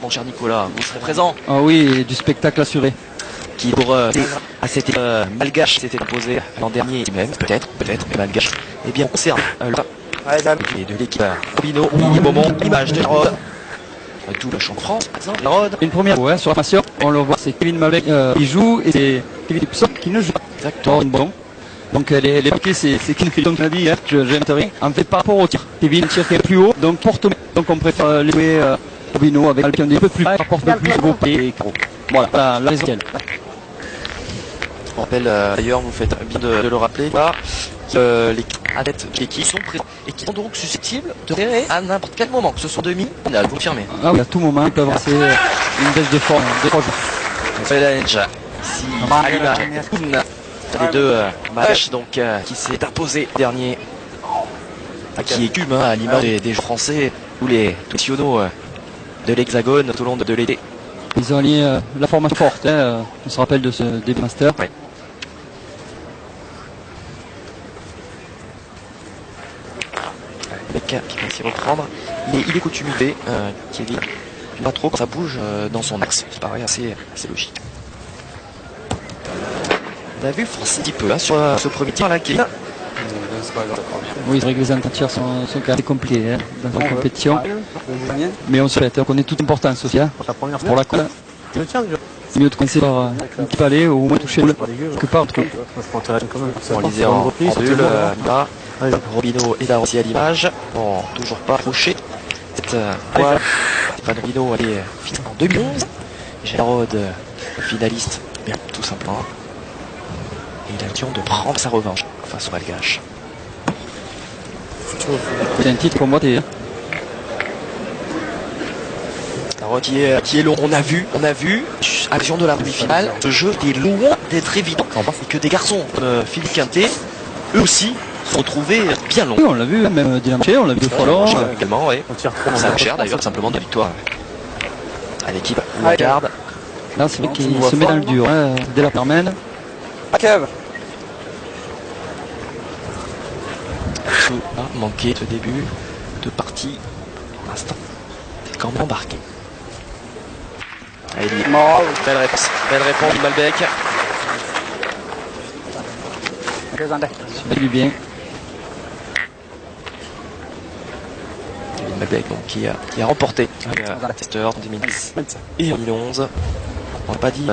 Mon cher Nicolas, vous serez présent. Ah oui, du spectacle assuré. Qui pour à cette malgache s'était imposé l'an dernier, même peut-être malgache. Eh bien, on concerne et de l'équipe Robino, Momon, image de Rod. Double champ de France, par exemple. Rod. Une première ouais, sur la formation, on le voit, c'est Kevin Malbec qui joue et c'est Kevin Pson qui ne joue pas. Exactement. Bon. Donc les paquets, c'est Kevin Pson qui a dit, hein, j'aimerais. En fait, par rapport au tir, Kevin tire plus haut, donc porte. Donc on préfère les jouer Robino avec Malbec un peu plus bas, rapporte un peu plus beau et carreau. Voilà, la raison. On rappelle d'ailleurs, vous faites bien de le rappeler, là, les athlètes de l'équipe sont présents et qui sont donc susceptibles de tirer à n'importe quel moment, que ce soit demi-finale, vous confirmez. Ah oui, à tout moment, ils peuvent avancer une baisse de forme de 3 jours. Challenge, si Alima les deux matchs donc qui s'est imposé dernier, qui écume à l'image des jeux français, tous les nationaux de l'Hexagone tout au long de l'été. Ils ont allié la formation forte, hein, on se rappelle de ce début master. Ouais. Le cas qui va s'y reprendre. Il est coutumier, Kevin. Pas trop quand ça bouge dans son axe. Ça paraît assez logique. On a vu France un petit peu là sur ce premier tir là, Kevin. Oui, c'est vrai que les entretiens sont quand même compliqués hein, dans la compétition. Mais on souhaite, on connaît toute l'importance aussi hein, pour la colle. C'est mieux de commencer par un petit palais ou au moins toucher le quelque part. On lisait en bulle, là. Robino est là aussi à l'image. Bon, toujours pas approché. Cette fois, Robino allait finir en 2011. Gérard, finaliste, bien tout simplement. Et il a l'intention de prendre sa revanche face au Malgache. C'est un titre pour moi. Qui est long. On a vu, action de la demi-finale, ce jeu est loin d'être évident. Et que des garçons comme Philippe Quintet, eux aussi, se sont retrouvés bien longs. Oui, on l'a vu, même Dylan Ché, on l'a vu deux fois là. Également, oui. Ça cher d'ailleurs, simplement de la victoire à l'équipe la garde. Là, c'est vrai qu'il se met dans le dur, hein, dès la permène. Tout a manqué ce début de partie. Pour l'instant, c'est quand même embarqué. Allez, belle réponse du Malbec. Ça lui bien. Malbec donc, qui a remporté le Tester en 2010 et en 2011. On n'a pas dit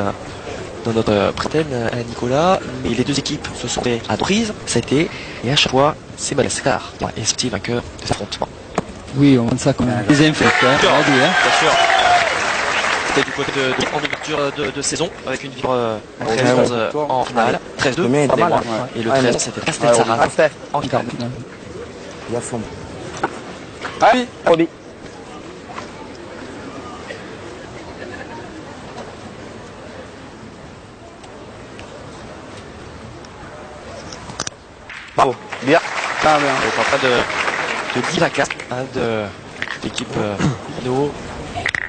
dans notre prétend à Nicolas, mais les deux équipes se sont fait à deux reprises cet été et à chaque fois c'est Madagascar qui est sorti vainqueur de cet affrontement. Oui, on voit ça comme des infects. Bien sûr. C'était du côté en ouverture de saison avec une victoire 13-11 en finale, 13-2 et le 13 c'était Castel Sarraz en finale. Allez, Roby. Bravo. Bien. Ah, bien. On est en train de 10 à 4 de l'équipe Hino.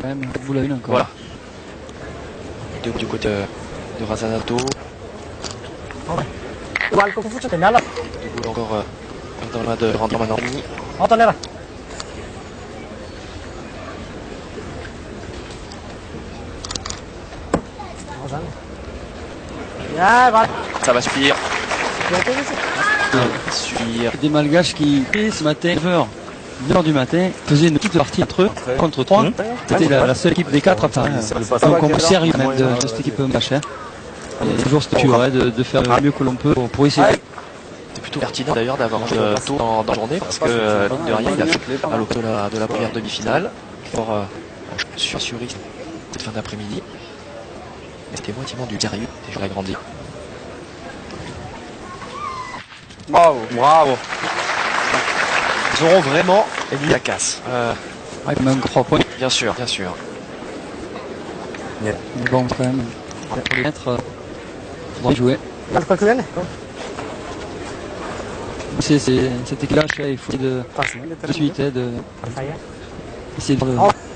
Même, vous l'avez encore. Voilà. Du côté de Razanato. Du coup encore dans la de Randor Manorni. Ça va suffire. Des Malgaches qui, ce matin, 9h du matin, faisaient une petite partie entre eux, contre 3. C'était la seule équipe des 4 à faire un concours sérieux même de cette équipe Malgache. Et toujours cette culture de faire le mieux que l'on peut pour essayer. C'est plutôt pertinent d'ailleurs d'avoir tôt dans la journée parce que mine de rien il a fait à l'occasion de la première demi-finale pour sur cette fin d'après-midi. Mais c'était moitiément du sérieux et je l'ai agrandi. Bravo. Ils auront vraiment mis la casse. Avec même 3 points. Bien sûr. Mais bon, quand même, pour les mettre, faudra jouer. C'est cette équipe-là, il faut de suite, essayer de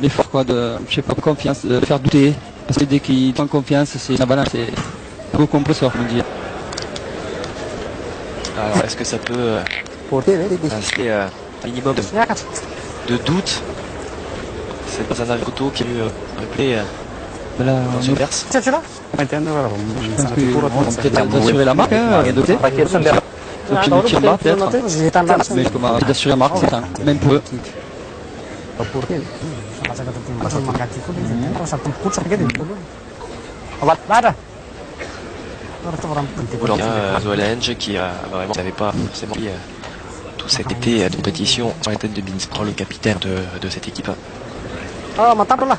l'effort, quoi, je sais pas, confiance, de faire douter. Parce que dès qu'ils prennent confiance, c'est la balance, c'est un beau compresseur, on dit. Alors, est-ce que ça peut rester un minimum de doute C'est Bazana Photo qui a eu replay Là, dans une verse. je pense qu'on va peut-être d'assurer la marque, hein, de côté. Donc il ne tire pas peut-être. Mais comment d'assurer la marque, c'est un même pour eux. Zoalange qui vraiment n'avait pas forcément pris tout cet été de compétition sur la tête de Binsbro, le capitaine de cette équipe. Oh, mantap lah.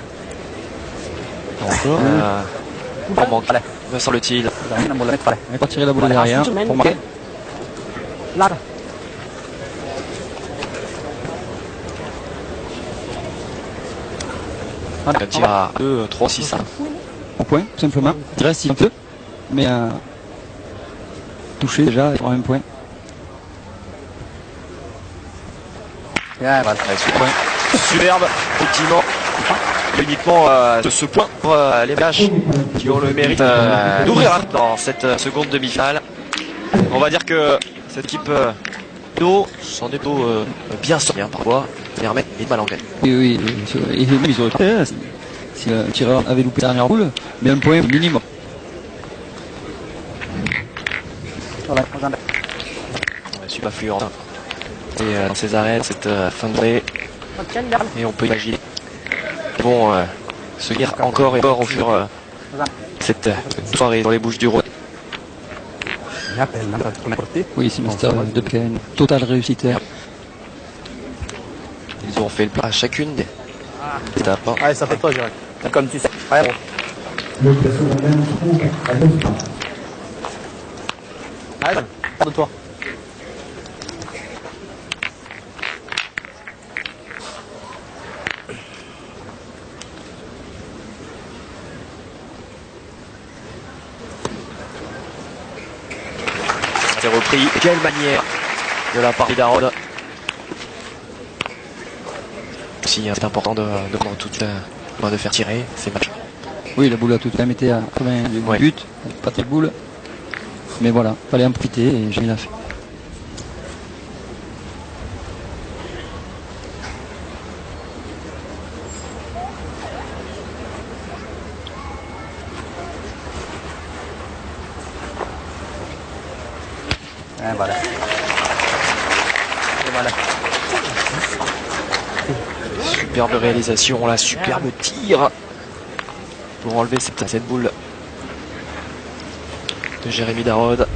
En manque, me semble-t-il. On va tirer la boule derrière pour marquer. Lara. On tire à 2, 3, 6, 1. Au point, tout simplement. Il reste un peu, mais touché déjà pour un point. Superbe, effectivement. Uniquement de ce point pour les Malgaches qui ont le mérite d'ouvrir dans cette seconde demi-finale. On va dire que cette équipe d'eau s'en est plutôt bien sortie parfois, permet et de mal en gagne. Oui, et même ils auraient fait si le tireur avait loupé la dernière boule, mais un point minimum. Super fluent. Et dans ces arrêts, cette fin de journée, et on peut imaginer qu'ils vont se lire encore et encore au fur cette soirée dans les Bouches du Rhône. Oui, c'est Mister depuis une totale réussite. Ils ont fait le plat à chacune des étapes. Allez, ça fait toi, Jérôme. Comme tu sais. Ouais. Allez, de toi. C'est repris. Quelle manière de la part d'Arod. Si c'est important de prendre toute de faire tirer ces matchs. Oui, la boule a tout de même été à 80 du Ouais. but, pas de boule. Mais voilà, fallait en profiter et j'ai l'a fait. Voilà. Et voilà. Superbe réalisation, là, superbe tir pour enlever cette boule de Jérémy Darod.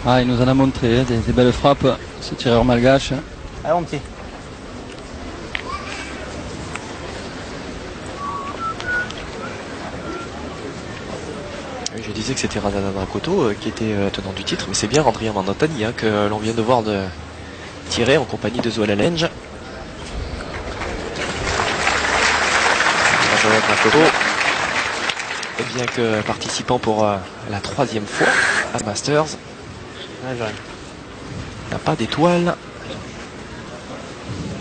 Ah, il nous en a montré des belles frappes, ce tireur malgache. Allez, mon petit. Oui, je disais que c'était Razana Drakoto qui était tenant du titre, mais c'est bien Andrien Mandantani que l'on vient de voir tirer en compagnie de Zoalange. Drakoto est bien que participant pour la 3e fois à Masters. N'a pas d'étoile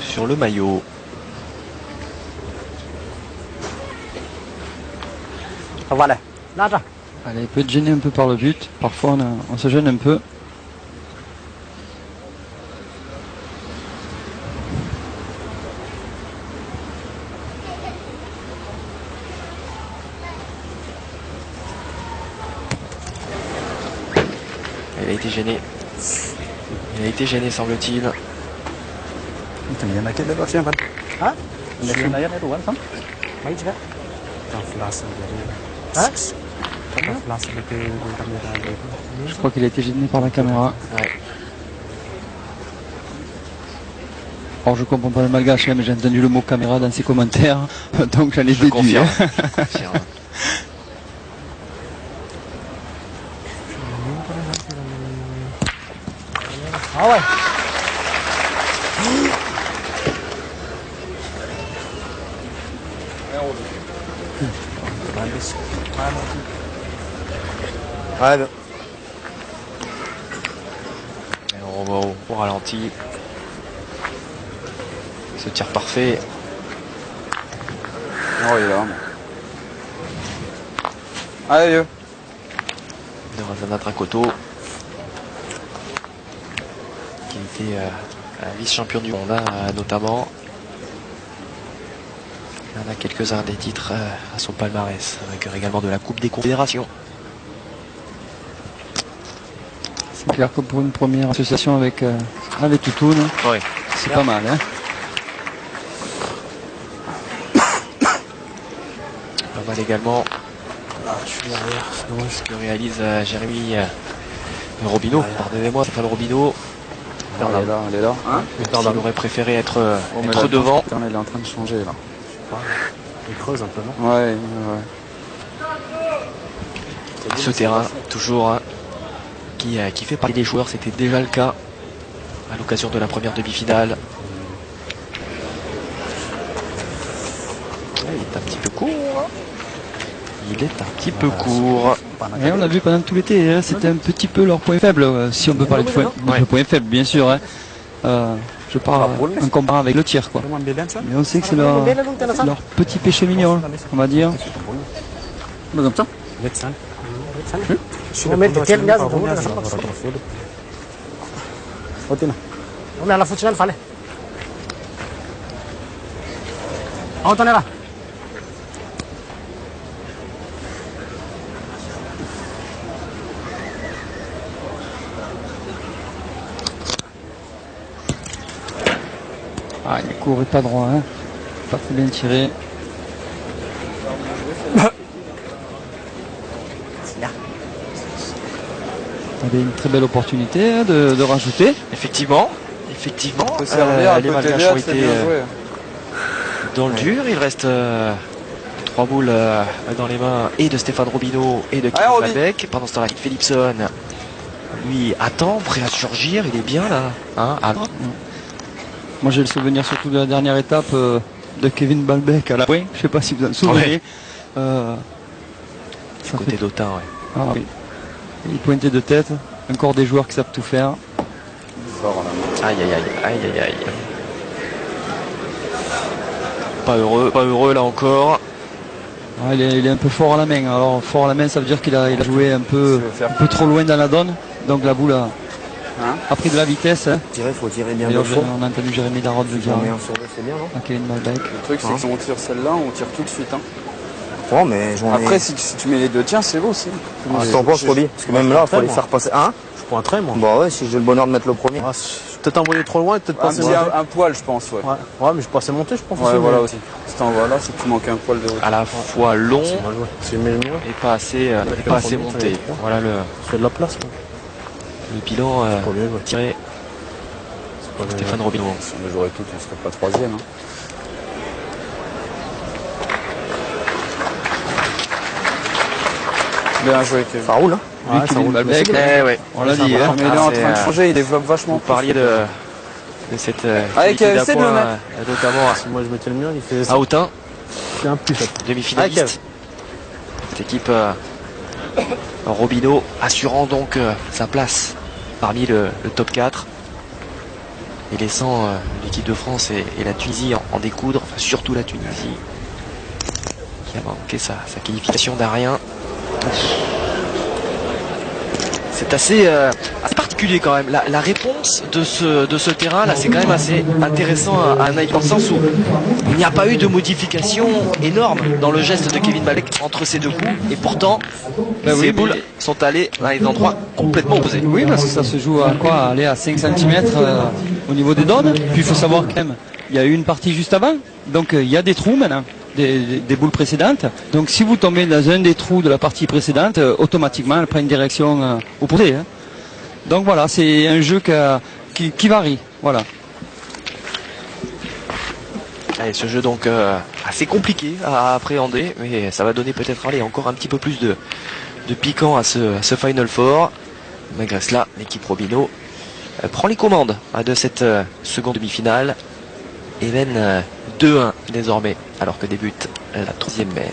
sur le maillot. Voilà. Là, Allez, il peut être gêné un peu par le but. Parfois, on se gêne un peu. Il a été gêné. Il a été gêné, semble-t-il. Hah? Baik juga. Hah? Je crois qu'il a été gêné par la caméra. Ouais. Alors je comprends pas le malgache, mais j'ai entendu le mot caméra dans ses commentaires, donc j'en ai Je déduit. confirme. hein. Confirme. Ah ouais. Allez. Et on va au ralenti. Ce tir parfait. Oh, il est là. Allez, vieux. De Razana Drakoto, qui était vice-champion du monde notamment. Il y en a quelques-uns des titres à son palmarès, avec également de la Coupe des Confédérations. C'est clair que pour une première association avec Toutoun, Ouais. c'est pas mal. Hein. Pas mal également. Je suis derrière, ce que réalise Jérémy Robineau. Pardonnez-moi, Stéphane Robineau. Elle est là. Hein Il aurait préféré être devant. Elle est en train de changer là. Il creuse un peu, non? Ouais. Ce terrain, toujours, hein, qui fait partie des joueurs. C'était déjà le cas à l'occasion de la première demi-finale. Il est un petit peu court. Il est un petit peu court. Et on a vu pendant tout l'été, hein, c'était un petit peu leur point faible, si on peut parler de point faible, bien sûr. Hein. Je parle en comparant avec le tir, quoi. Mais on sait que c'est leur petit péché mignon, on va dire. Ah, il courait pas droit, hein. Pas très bien tiré. avait une très belle opportunité hein, de rajouter. Effectivement, les Malgaches ont été dans le dur. Il reste 3 boules dans les mains et de Stéphane Robineau et de Kevin Malbec. Pendant ce temps-là, Philipson, lui, attend, prêt à surgir. Il est bien là. Hein, Moi, j'ai le souvenir surtout de la dernière étape de Kevin Malbec à la pointe. Je ne sais pas si vous en souvenez. Du côté d'Autun, ouais. Ah, oui. Il pointait de tête. Encore des joueurs qui savent tout faire. Aïe. Pas heureux là encore. Ah, il est un peu fort à la main. Alors fort à la main, ça veut dire qu'il a joué un peu trop loin dans la donne. Donc la boule a pris de la vitesse. Hein. Faut tirer bien de fond. On a entendu Jérémy Darod le dire. C'est bien, non? Kevin Malbec. Le truc, c'est que si on tire celle-là, on tire tout de suite. Hein. Oh, mais après, si tu mets les deux tiens, c'est beau aussi. T'en penses, Roby? Parce que même là, il faut les faire passer. Hein? Je prends un trait, moi. Bah ouais, si j'ai le bonheur de mettre le premier. Peut-être envoyer trop loin, peut-être passer. Un poil, je pense, ouais. Ouais, mais je passais monter, je pense. Ouais, voilà aussi. Si t'envoies là, c'est que tu manques un poil de haut. À la fois long et pas assez monté. Voilà c'est de la place, quoi. Le bilan tiré. Stéphane Robineau. Si on les jouerait toutes, on serait pas troisième. Hein. Bien joué, Kevin. Ça roule, hein? Ouais, ça roule. Malbec, ouais. On l'a dit. Mais il est en train de changer, il développe vachement. Vous parliez de cette avec essaie de le mettre. Notamment si moi je mettais le mien, il fait à Autun. C'est un plus. Demi-finaliste. Cette équipe Robineau assurant donc sa place parmi le top 4 et laissant l'équipe de France et la Tunisie en découdre, enfin, surtout la Tunisie qui a manqué sa qualification d'Arien. C'est assez particulier quand même. La réponse de ce terrain là, c'est quand même assez intéressant à analyser dans le sens où il n'y a pas eu de modification énorme dans le geste de Kevin Malbec entre ces deux coups et pourtant ces boules sont allées dans des endroits complètement opposés. Oui, parce que ça se joue à quoi? Aller à 5 cm au niveau des donnes. Puis il faut savoir quand même, il y a eu une partie juste avant, donc il y a des trous maintenant. Des boules précédentes. Donc si vous tombez dans un des trous de la partie précédente, automatiquement elle prend une direction opposée. Hein. Donc voilà, c'est un jeu qui varie. Voilà. Allez, ce jeu donc assez compliqué à appréhender, mais ça va donner peut-être encore un petit peu plus de piquant à ce Final Four. Malgré cela, l'équipe Robineau prend les commandes de cette seconde demi-finale et mène 2-1 désormais, alors que débute la troisième mène.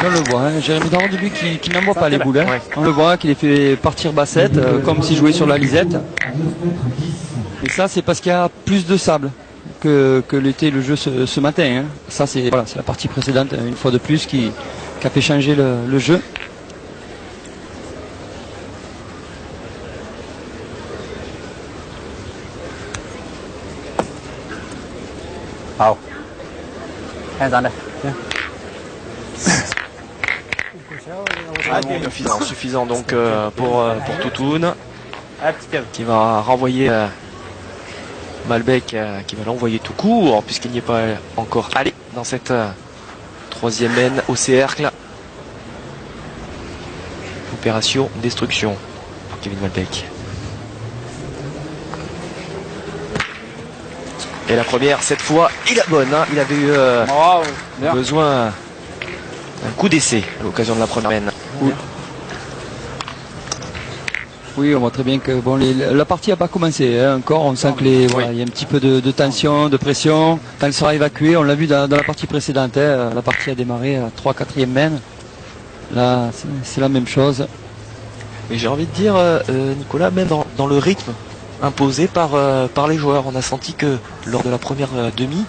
On le voit, hein, Jérémy Darod, lui qui n'envoie pas les boules. Hein. Ouais. On le voit qu'il les fait partir bassette, comme s'il jouait sur la lisette. Et ça, c'est parce qu'il y a plus de sable que l'était le jeu ce matin. Hein. Ça, c'est la partie précédente, une fois de plus, qui a fait changer le jeu. Suffisant donc pour Toutoun, qui va renvoyer Malbec, qui va l'envoyer tout court puisqu'il n'y est pas encore allé dans cette troisième mène au cercle. Opération destruction pour Kevin Malbec. Et la première, cette fois, est la bonne. Hein. Il avait eu besoin d'un coup d'essai à l'occasion de la première mène. Oui, on voit très bien que bon, la partie n'a pas commencé hein, encore. On sent que voilà, y a un petit peu de tension, de pression. Quand elle sera évacuée, on l'a vu dans la partie précédente. Hein, la partie a démarré à 3-4e mène. Là, c'est la même chose. Et j'ai envie de dire, Nicolas, même dans le rythme imposé par les joueurs, on a senti que lors de la première demi,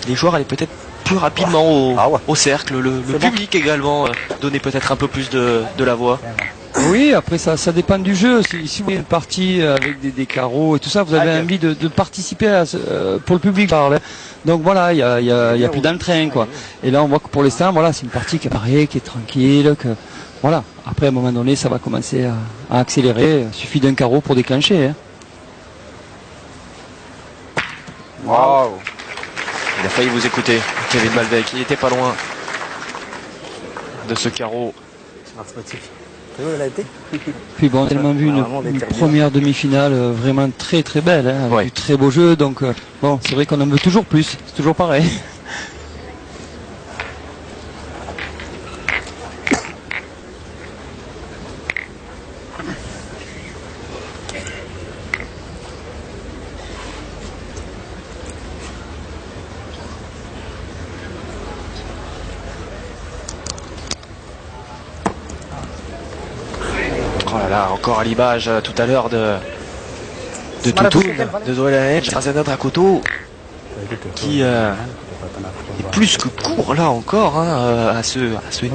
les joueurs allaient peut-être plus rapidement au cercle. Le public également donnait peut-être un peu plus de la voix. Oui, après ça dépend du jeu. Si vous avez une partie avec des carreaux et tout ça, vous avez envie de participer pour le public. Donc voilà, il y a plus d'entrain quoi. Et là on voit que pour l'instant, voilà, c'est une partie qui apparaît, qui est tranquille, que voilà. Après à un moment donné, ça va commencer à accélérer. Il suffit d'un carreau pour déclencher. Hein. Wow. Il a failli vous écouter, Kevin Malbec. Il n'était pas loin de ce carreau. Puis bon, on a tellement vu une première demi-finale vraiment très très belle, hein, avec du très beau jeu. Donc bon, c'est vrai qu'on en veut toujours plus. C'est toujours pareil. Encore à l'image tout à l'heure de Toutoun, de Doelanech, Razana Dracoto, qui est plus que court là encore hein, à ce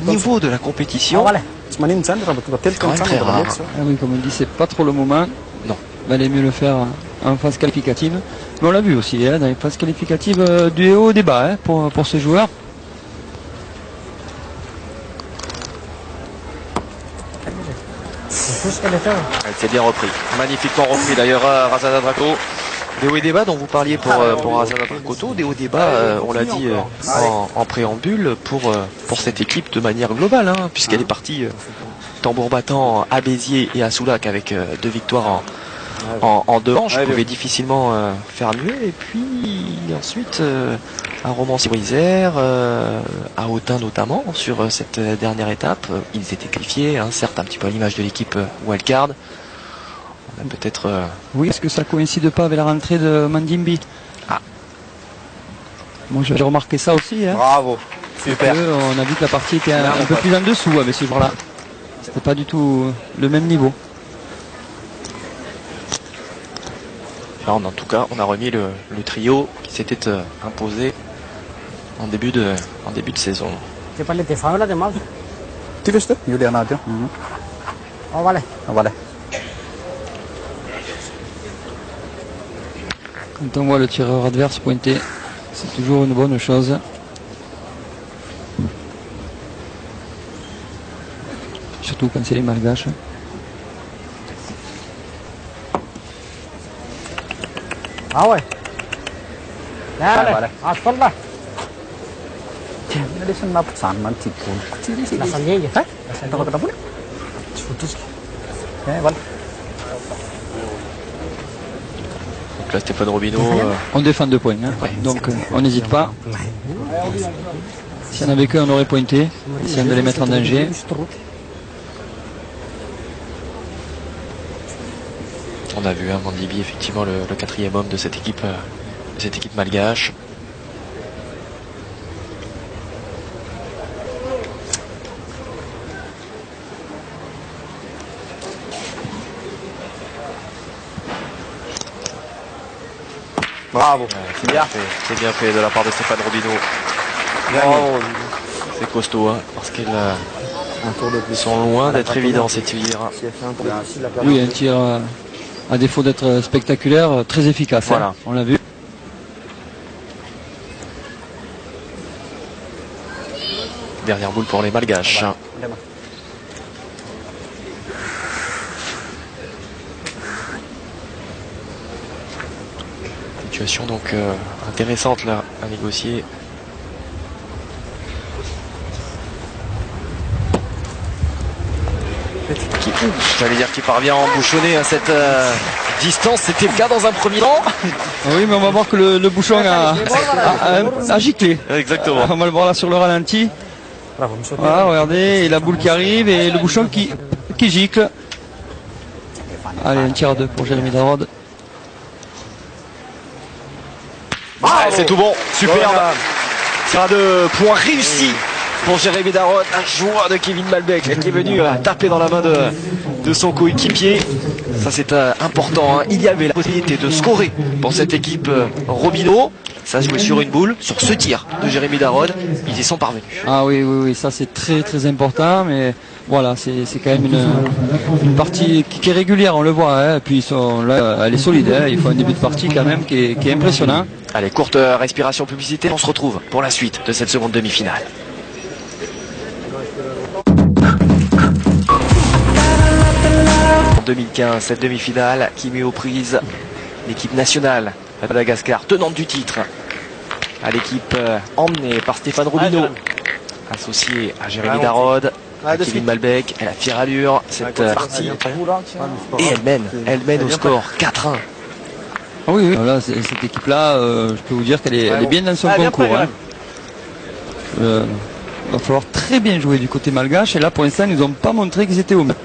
niveau de la compétition. C'est quand même très rare. Ah oui, comme on dit, c'est pas trop le moment. Non. Il valait mieux le faire en phase qualificative. Mais on l'a vu aussi hein, dans les phases qualificatives du haut débat hein, pour ces joueurs. Elle s'est bien repris, magnifiquement repris d'ailleurs Razana Draco. Des hauts et des bas dont vous parliez pour Razana Dracoto, des hauts et des bas, on l'a dit en préambule, pour cette équipe de manière globale, hein, puisqu'elle est partie tambour battant à Béziers et à Soulac avec 2 victoires en 2 manches. Je pouvais difficilement faire mieux. Et puis ensuite à Romans-sur-Isère, à Autun notamment, sur cette dernière étape. Ils étaient qualifiés, hein, certes un petit peu à l'image de l'équipe Wildcard. On a peut-être... Oui, est-ce que ça coïncide pas avec la rentrée de Mandimbi? Moi j'ai remarqué ça aussi. Hein. Bravo, super. On a vu que la partie était un peu plus en dessous avec ce jour-là. C'était pas du tout le même niveau. Là, en tout cas, on a remis le trio qui s'était imposé en début de saison. Tu veux ça? Juliana, tiens. Voilà. Quand on voit le tireur adverse pointer, c'est toujours une bonne chose. Surtout quand c'est les Malgaches. Ah ouais. Donc là, Stéphane Robineau... On défend 2 points, hein. Donc on n'hésite pas. Si on avait qu'un, on aurait pointé. Si on devait les mettre en danger. On a vu Mandibi, effectivement, le 4e homme de cette équipe malgache. Bravo. C'est bien fait de la part de Stéphane Robineau. C'est costaud, hein, parce qu'ils sont loin d'être évidents ces tirs. Oui, un tir à défaut d'être spectaculaire, très efficace. Voilà. Hein, on l'a vu. Dernière boule pour les Malgaches. Situation donc intéressante là à négocier. J'allais dire qu'il parvient à embouchonner à cette distance. C'était le cas dans un premier temps. Oui, mais on va voir que le bouchon a giclé. Exactement. On va le voir là sur le ralenti. Voilà, regardez, et la boule qui arrive et le bouchon qui gicle. Allez, un tir à 2 pour Jérémy Darod. Ah, c'est tout bon, superbe. Tir à 2 points réussi pour Jérémy Darod, un joueur de Kevin Malbec qui est venu taper dans la main de son coéquipier. Ça c'est important, hein. Il y avait la possibilité de scorer pour cette équipe Robineau. Ça se jouait sur une boule, sur ce tir de Jérémy Darod. Ils y sont parvenus. Ah oui, ça c'est très très important, mais voilà, c'est quand même une partie qui est régulière, on le voit, hein. Et puis là, elle est solide, hein. Il faut un début de partie quand même qui est impressionnant. Allez, courte respiration publicité, on se retrouve pour la suite de cette seconde demi-finale. En 2015, cette demi-finale qui met aux prises l'équipe nationale à Madagascar, tenante du titre, à l'équipe emmenée par Stéphane Robineau, associé à Jérémy Darod, à Kevin Malbec. Elle a fière allure cette partie et elle mène au score 4-1. Ah oui. Voilà, cette équipe-là, je peux vous dire qu'elle est bien dans son concours. Hein. Va falloir très bien jouer du côté malgache, et là pour l'instant ils nous ont pas montré qu'ils étaient au mieux.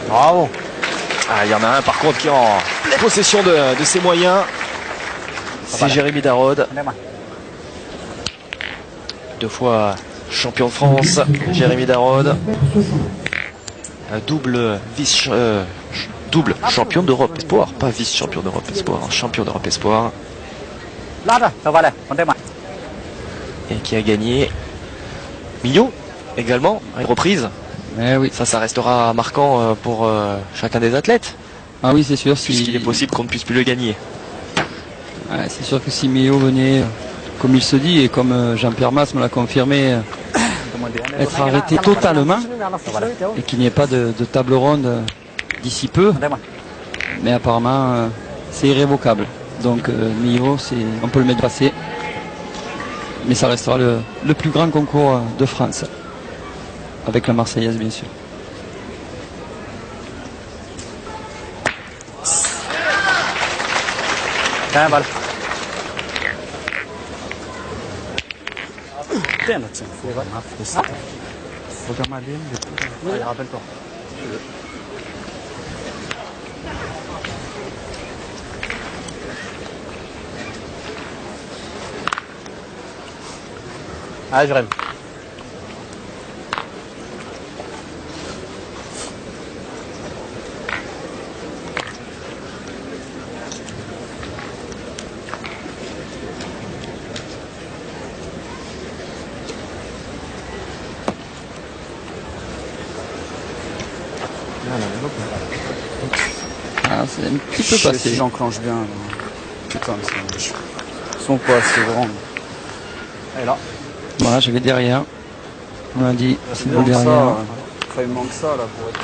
Bravo. Ah, il y en a un par contre qui est en pleine possession de ses moyens. C'est Jérémy Darod. 2 fois champion de France, Jérémy Darod. Double champion d'Europe Espoir, pas vice-champion d'Europe Espoir, champion d'Europe Espoir. Et qui a gagné Millau également, à une reprise. Eh oui. Ça restera marquant pour chacun des athlètes. Ah oui, c'est sûr. Puisqu'il est possible qu'on ne puisse plus le gagner. Ouais, c'est sûr que si Millau venait, comme il se dit, et comme Jean-Pierre Mas me l'a confirmé, être arrêté totalement, et qu'il n'y ait pas de table ronde d'ici peu, mais apparemment c'est irrévocable. Donc Millau, on peut le mettre passé, mais ça restera le plus grand concours de France, avec la Marseillaise bien sûr. Ah, je rêve. Ah, c'est un petit peu passé. Si j'enclenche bien. Putain, ils sont pas assez grands. Et là. Voilà, j'avais derrière. On a dit, c'est le derrière. Il manque ça là pour être.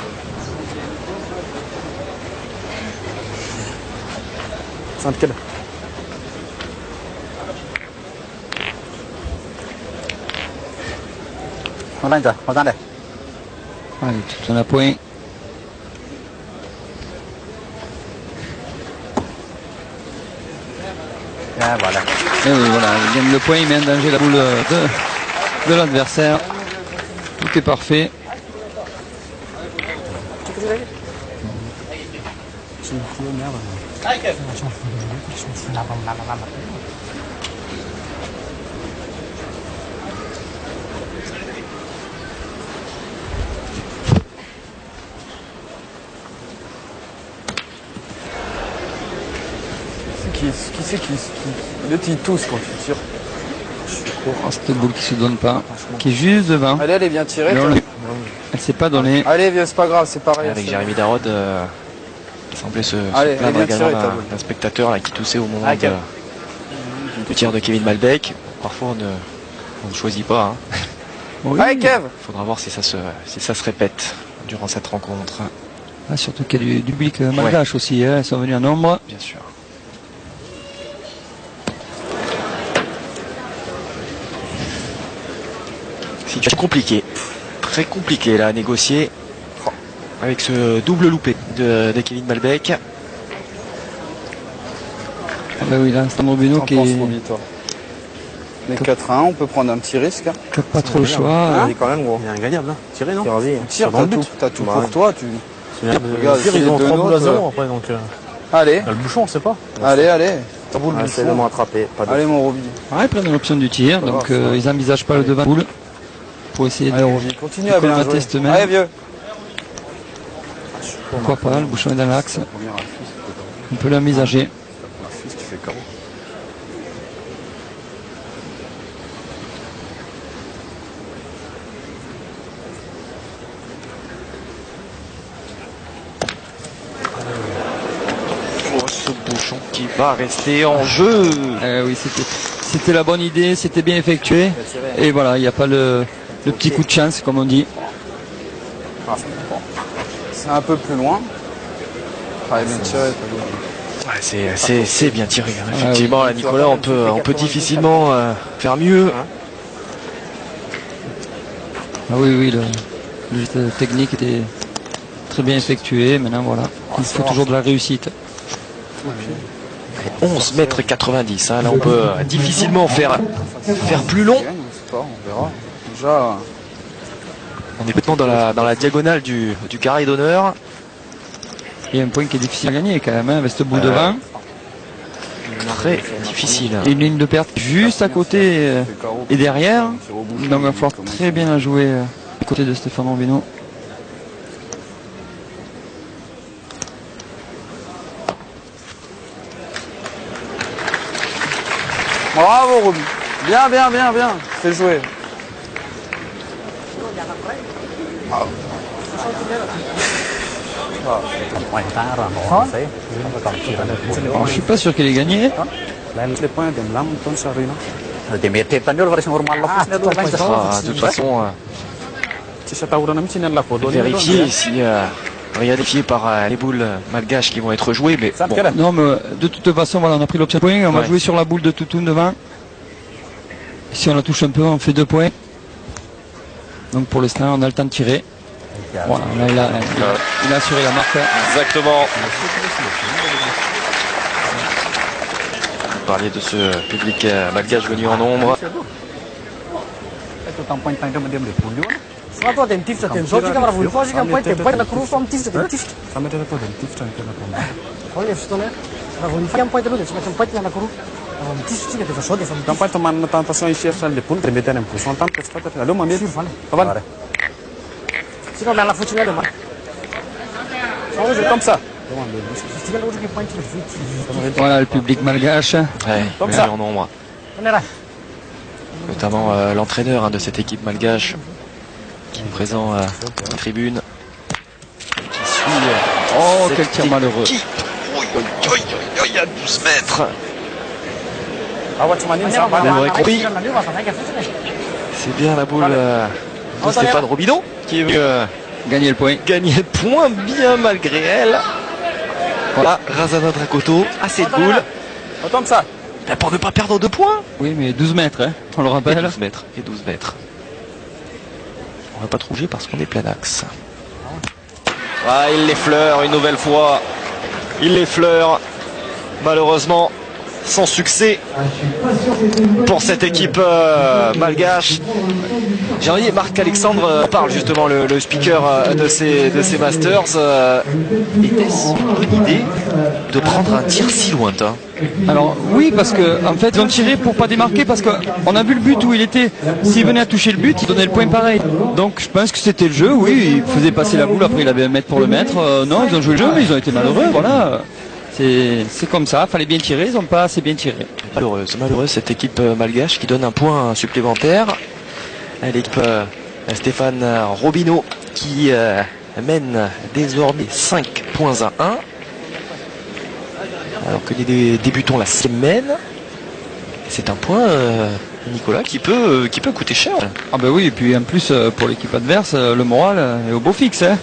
C'est lequel? Allez, tout en appoint. Voilà. Et oui, voilà, il gagne le point, il met en danger la boule de l'adversaire. Tout est parfait. Qui c'est qui l'autre il tousse quand tu tires. Oh, cette boule qui se donne pas, qui est juste devant. Allez, elle vient tirer. Elle s'est pas donnée. Allez, viens, c'est pas grave, c'est pareil. Avec Jérémy Darod Il semblait se plaindre également d'un spectateur là, qui toussait au moment du tir de Kevin Malbec. Parfois on ne choisit pas. Hein. Oui. Allez Kev. Il faudra voir si ça se répète durant cette rencontre. Ah, surtout qu'il y a du public malgache aussi, hein. Ils sont venus en nombre. Bien sûr. Situation compliquée. Très compliqué là à négocier. Avec ce double loupé de Kevin Malbec. Ah bah oui, là, c'est un Robino qui est... Les 4-1, on peut prendre un petit risque. Hein. T'as pas trop le choix. Il est quand même gros. Il y a un gagnable là. Tirer, non? Tire, t'as tout pour toi. Regarde, ils ont 3-0 après donc. Allez. Le bouchon, on sait pas. Allez. C'est de m'attraper. Allez mon Robino. Ah, ils prennent l'option du tir, donc ils n'envisagent pas le devant boule pour essayer de continue à bien jouer. Semaine. Allez vieux. Pourquoi pas, le bouchon est dans l'axe. On peut l'envisager. Ce bouchon qui va rester en jeu. Oui, c'était la bonne idée, c'était bien effectué. Et voilà, il n'y a pas le petit coup de chance, comme on dit. C'est un peu plus loin. Bien tiré. C'est bien tiré. Hein. Effectivement, là, Nicolas, on peut difficilement faire mieux. Ah oui, le geste technique était très bien effectué. Maintenant, voilà, il faut toujours de la réussite. 11 mètres 90. Hein. Là, on peut difficilement faire plus long. On verra. Déjà, on est maintenant dans la diagonale du carré d'honneur. Il y a un point qui est difficile à gagner quand même, avec cette boule de 20. Très difficile. Et une ligne de perte juste à côté et derrière. Donc il va falloir très bien la jouer à côté de Stéphane Robino. bravo Robin. Bien. Fais jouer. Alors, je suis pas sûr qu'elle ait gagné. De toute façon, vérifier si vérifier par les boules malgaches qui vont être jouées, mais bon. Non, mais de toute façon, voilà, on a pris l'option point. On va jouer sur la boule de Toutoun devant. Si on la touche un peu, on fait 2 points. Donc pour l'instant, on a le temps de tirer. Voilà, là, il a assuré la marque. Exactement. Vous parliez de ce public malgache venu en nombre. Comme ça. Voilà le public malgache. Comme ça. En nombre. Notamment l'entraîneur de cette équipe malgache qui est présent à la tribune. Qui suit. Oh, quel tir malheureux. À 12 mètres. Vous aurez compris. C'est bien la boule de Stéphane Robino qui est venu gagner le point. Gagner le point bien malgré elle. Voilà, Razana Dracoto à cette boule. Comme ça. Pour ne pas perdre 2 points. Oui, mais 12 mètres, hein, on le rappelle. 12 mètres. On va pas trop bouger parce qu'on est plein axe. Ah, il l'effleure une nouvelle fois. Il l'effleure. Malheureusement, sans succès pour cette équipe malgache. J'ai envie, Marc-Alexandre parle justement, le speaker de ces Masters. Était-ce une bonne idée de prendre un tir si lointain? Alors oui, parce que en fait ils ont tiré pour pas démarquer, parce qu'on a vu le but où il était. S'il venait à toucher le but, il donnait le point pareil. Donc je pense que c'était le jeu. Oui, il faisait passer la boule, après il avait un mètre pour le mettre. Non, ils ont joué le jeu, mais ils ont été malheureux. Voilà. C'est comme ça, fallait bien tirer, ils n'ont pas assez bien tiré. Malheureux cette équipe malgache qui donne un point supplémentaire à l'équipe Stéphane Robino qui mène désormais 5 points à 1. Alors que les débutants la semaine. C'est un point, Nicolas, qui peut coûter cher. Ah ben oui, et puis en plus pour l'équipe adverse, le moral est au beau fixe. Hein.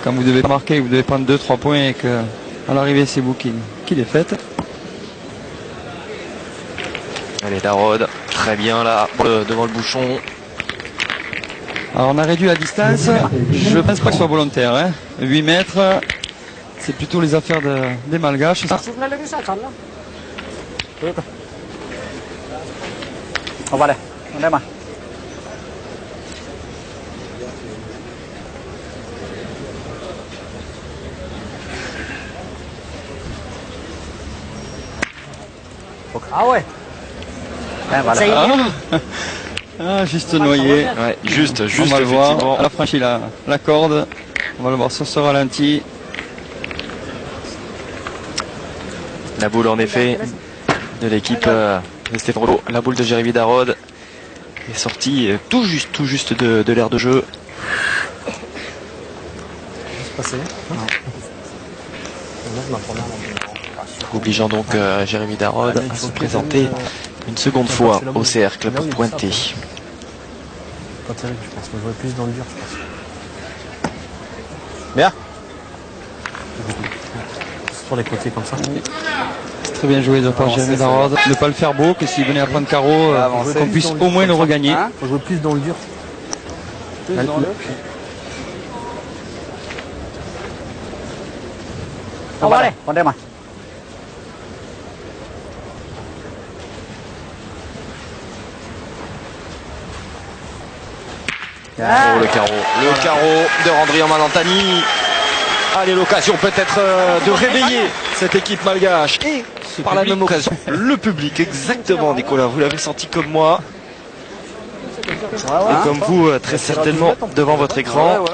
Quand vous devez marquer, vous devez prendre 2-3 points et qu'à l'arrivée c'est vous qui les faites. Allez, Darod, très bien là, devant le bouchon. Alors on a réduit la distance, je pense pas que ce soit volontaire. Hein. 8 mètres, c'est plutôt les affaires des Malgaches. Ça. On va aller, on est mal. Ah ouais. Voilà. Ah, juste noyé. Ouais, juste, On va le voir. effectivement. Elle a franchi la corde. On va le voir sur ce ralenti. La boule en effet de l'équipe de Stéphane Rouleau. La boule de Jérémy Darod est sortie tout juste de l'aire de jeu. Obligeant donc Jérémy Darod à se présenter une seconde fois au cercle pour pointer. Pas terrible, je pense. Moi, je vois plus dans le dur, je pense. Bien. Sur les côtés comme ça. C'est très bien joué de part de Jérémy Darod. Ne pas le faire beau, que s'il venait à prendre carreau, qu'on puisse au moins le regagner. Faut jouer plus dans le dur. On va aller, on démarre. Oh, le carreau de Randrian Manantani. Allez, l'occasion peut-être de réveiller cette équipe malgache. Et par la même occasion, le public, exactement, Nicolas, vous l'avez senti comme moi. Et comme vous, très certainement, devant votre écran.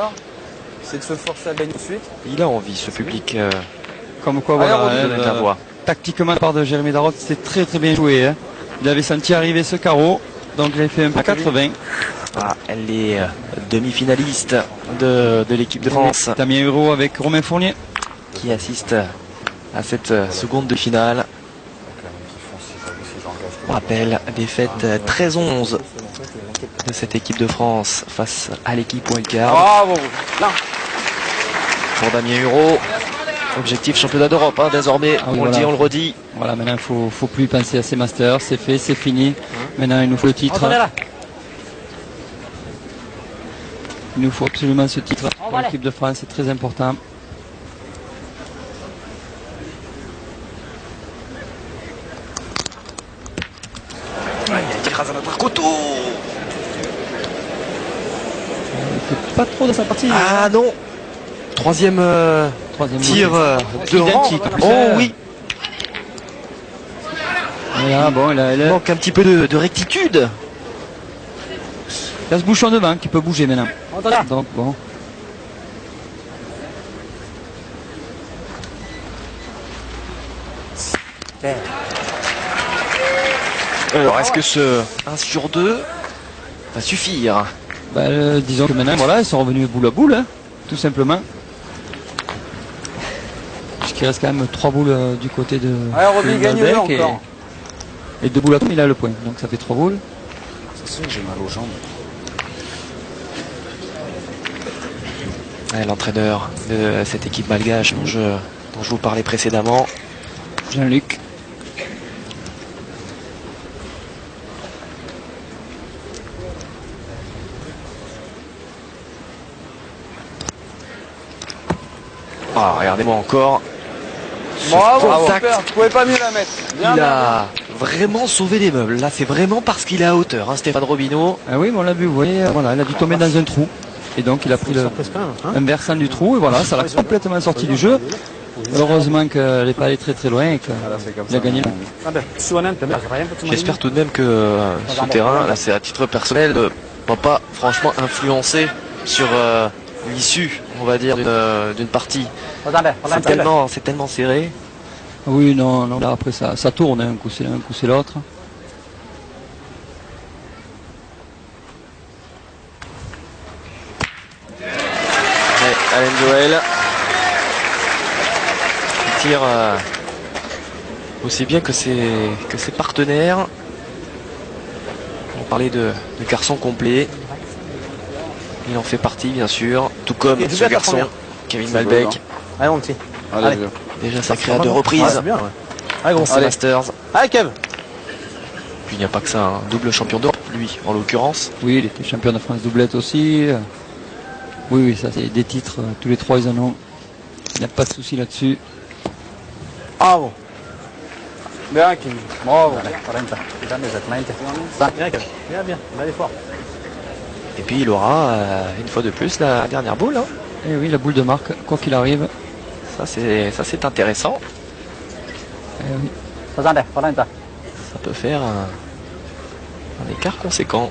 C'est de se forcer à gagner tout de suite. Il a envie, ce public, Comme quoi, de voilà, donner de la voix. tactiquement, de part de Jérémy Darod, c'était très très bien joué. Hein. Il avait senti arriver ce carreau, donc il a fait un peu 80. Ah, elle est demi-finaliste de l'équipe de France Damien Hureau avec Romain Fournier. qui assiste à cette seconde de finale. On rappelle, défaite 13-11 de cette équipe de France face à l'équipe Wildcard. Bravo. Là. Pour Damien Hureau, objectif championnat d'Europe, hein, désormais, oui, on le voilà. dit, on le redit. Voilà, maintenant il faut plus penser à ces masters, c'est fait, c'est fini. Maintenant il nous faut le titre. Il nous faut absolument ce titre pour l'équipe de France, c'est très important. Il écrase à notre coteau. Il fait pas trop dans sa partie. Ah non. Troisième tir de rang. identique. Oh oui. Et là, bon, il Il manque un petit peu de rectitude. il a ce bouchon devant qui peut bouger maintenant. Donc bon. Alors, est-ce que ce 1 sur 2 va suffire? Disons que maintenant, voilà, ils sont revenus boule à boule, hein, tout simplement. Puisqu'il reste quand même 3 boules du côté de Roby, gagne-le Malbec encore. et 2 boules à tout, il a le point. Donc ça fait 3 boules. C'est sûr que j'ai mal aux jambes. Ouais, l'entraîneur de cette équipe malgache dont je vous parlais précédemment. Jean-Luc. Ah, regardez-moi encore. Bravo, contact. super. Tu pouvais pas mieux la mettre. Bien, Il bien, a vraiment sauvé les meubles. Là, c'est vraiment parce qu'il est à hauteur, hein, Stéphane Robineau. Ah oui, mais on l'a vu, vous voyez, voilà, il a dû tomber dans un trou. Et donc il a pris Surprise quand même, hein. un versant du trou et voilà, ça l'a complètement sorti du jeu. Heureusement qu'elle n'est pas allée très très loin et qu'il a gagné. J'espère tout de même que ce terrain, là, c'est à titre personnel, ne va pas franchement influencer sur l'issue, on va dire, d'une partie. C'est tellement serré. Oui, non, là après ça tourne, hein, un coup c'est l'un, un coup c'est l'autre. Alain Joël qui tire aussi bien que ses partenaires. On parlait de garçon complet. Il en fait partie, bien sûr, tout comme ce garçon, Kevin Malbec. Allez, mon petit. Allez. Déjà sacré à 2 reprises. Allez, gros. Ces Masters. Allez, Kev. Puis il n'y a pas que ça, un double champion d'Europe, lui, en l'occurrence. Oui, il était champion de France doublette aussi. Oui, ça c'est des titres, tous les 3 ils en ont. Il n'y a pas de souci là-dessus. Bravo. Bien, Kevin. Bravo. Bien, Kev. Bien. Allez, fort. Et puis il aura, une fois de plus, la dernière boule. Hein. Et oui, la boule de marque, quoi qu'il arrive. Ça c'est intéressant. Oui. Ça peut faire un écart conséquent.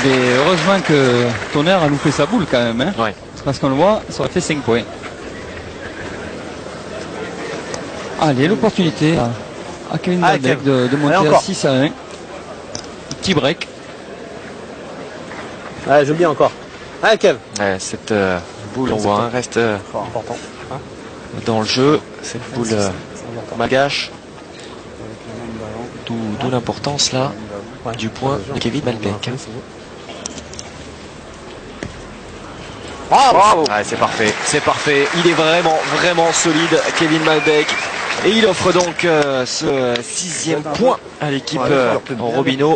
Mais heureusement que Tonnerre a loupé sa boule quand même. Hein. Ouais. Parce qu'on le voit, ça aurait fait 5 points. Allez, l'opportunité à Kevin Malbec de monter à 6 à 1. Petit break. Allez, j'oublie encore. Allez, Kev. Ouais, cette boule, on voit, reste Important. dans le jeu. Cette boule malgache. D'où l'importance là du point de Kevin Malbec. Bravo. Ouais, c'est parfait. Il est vraiment solide, Kevin Malbec. Et il offre donc ce 6e point à l'équipe Robineau.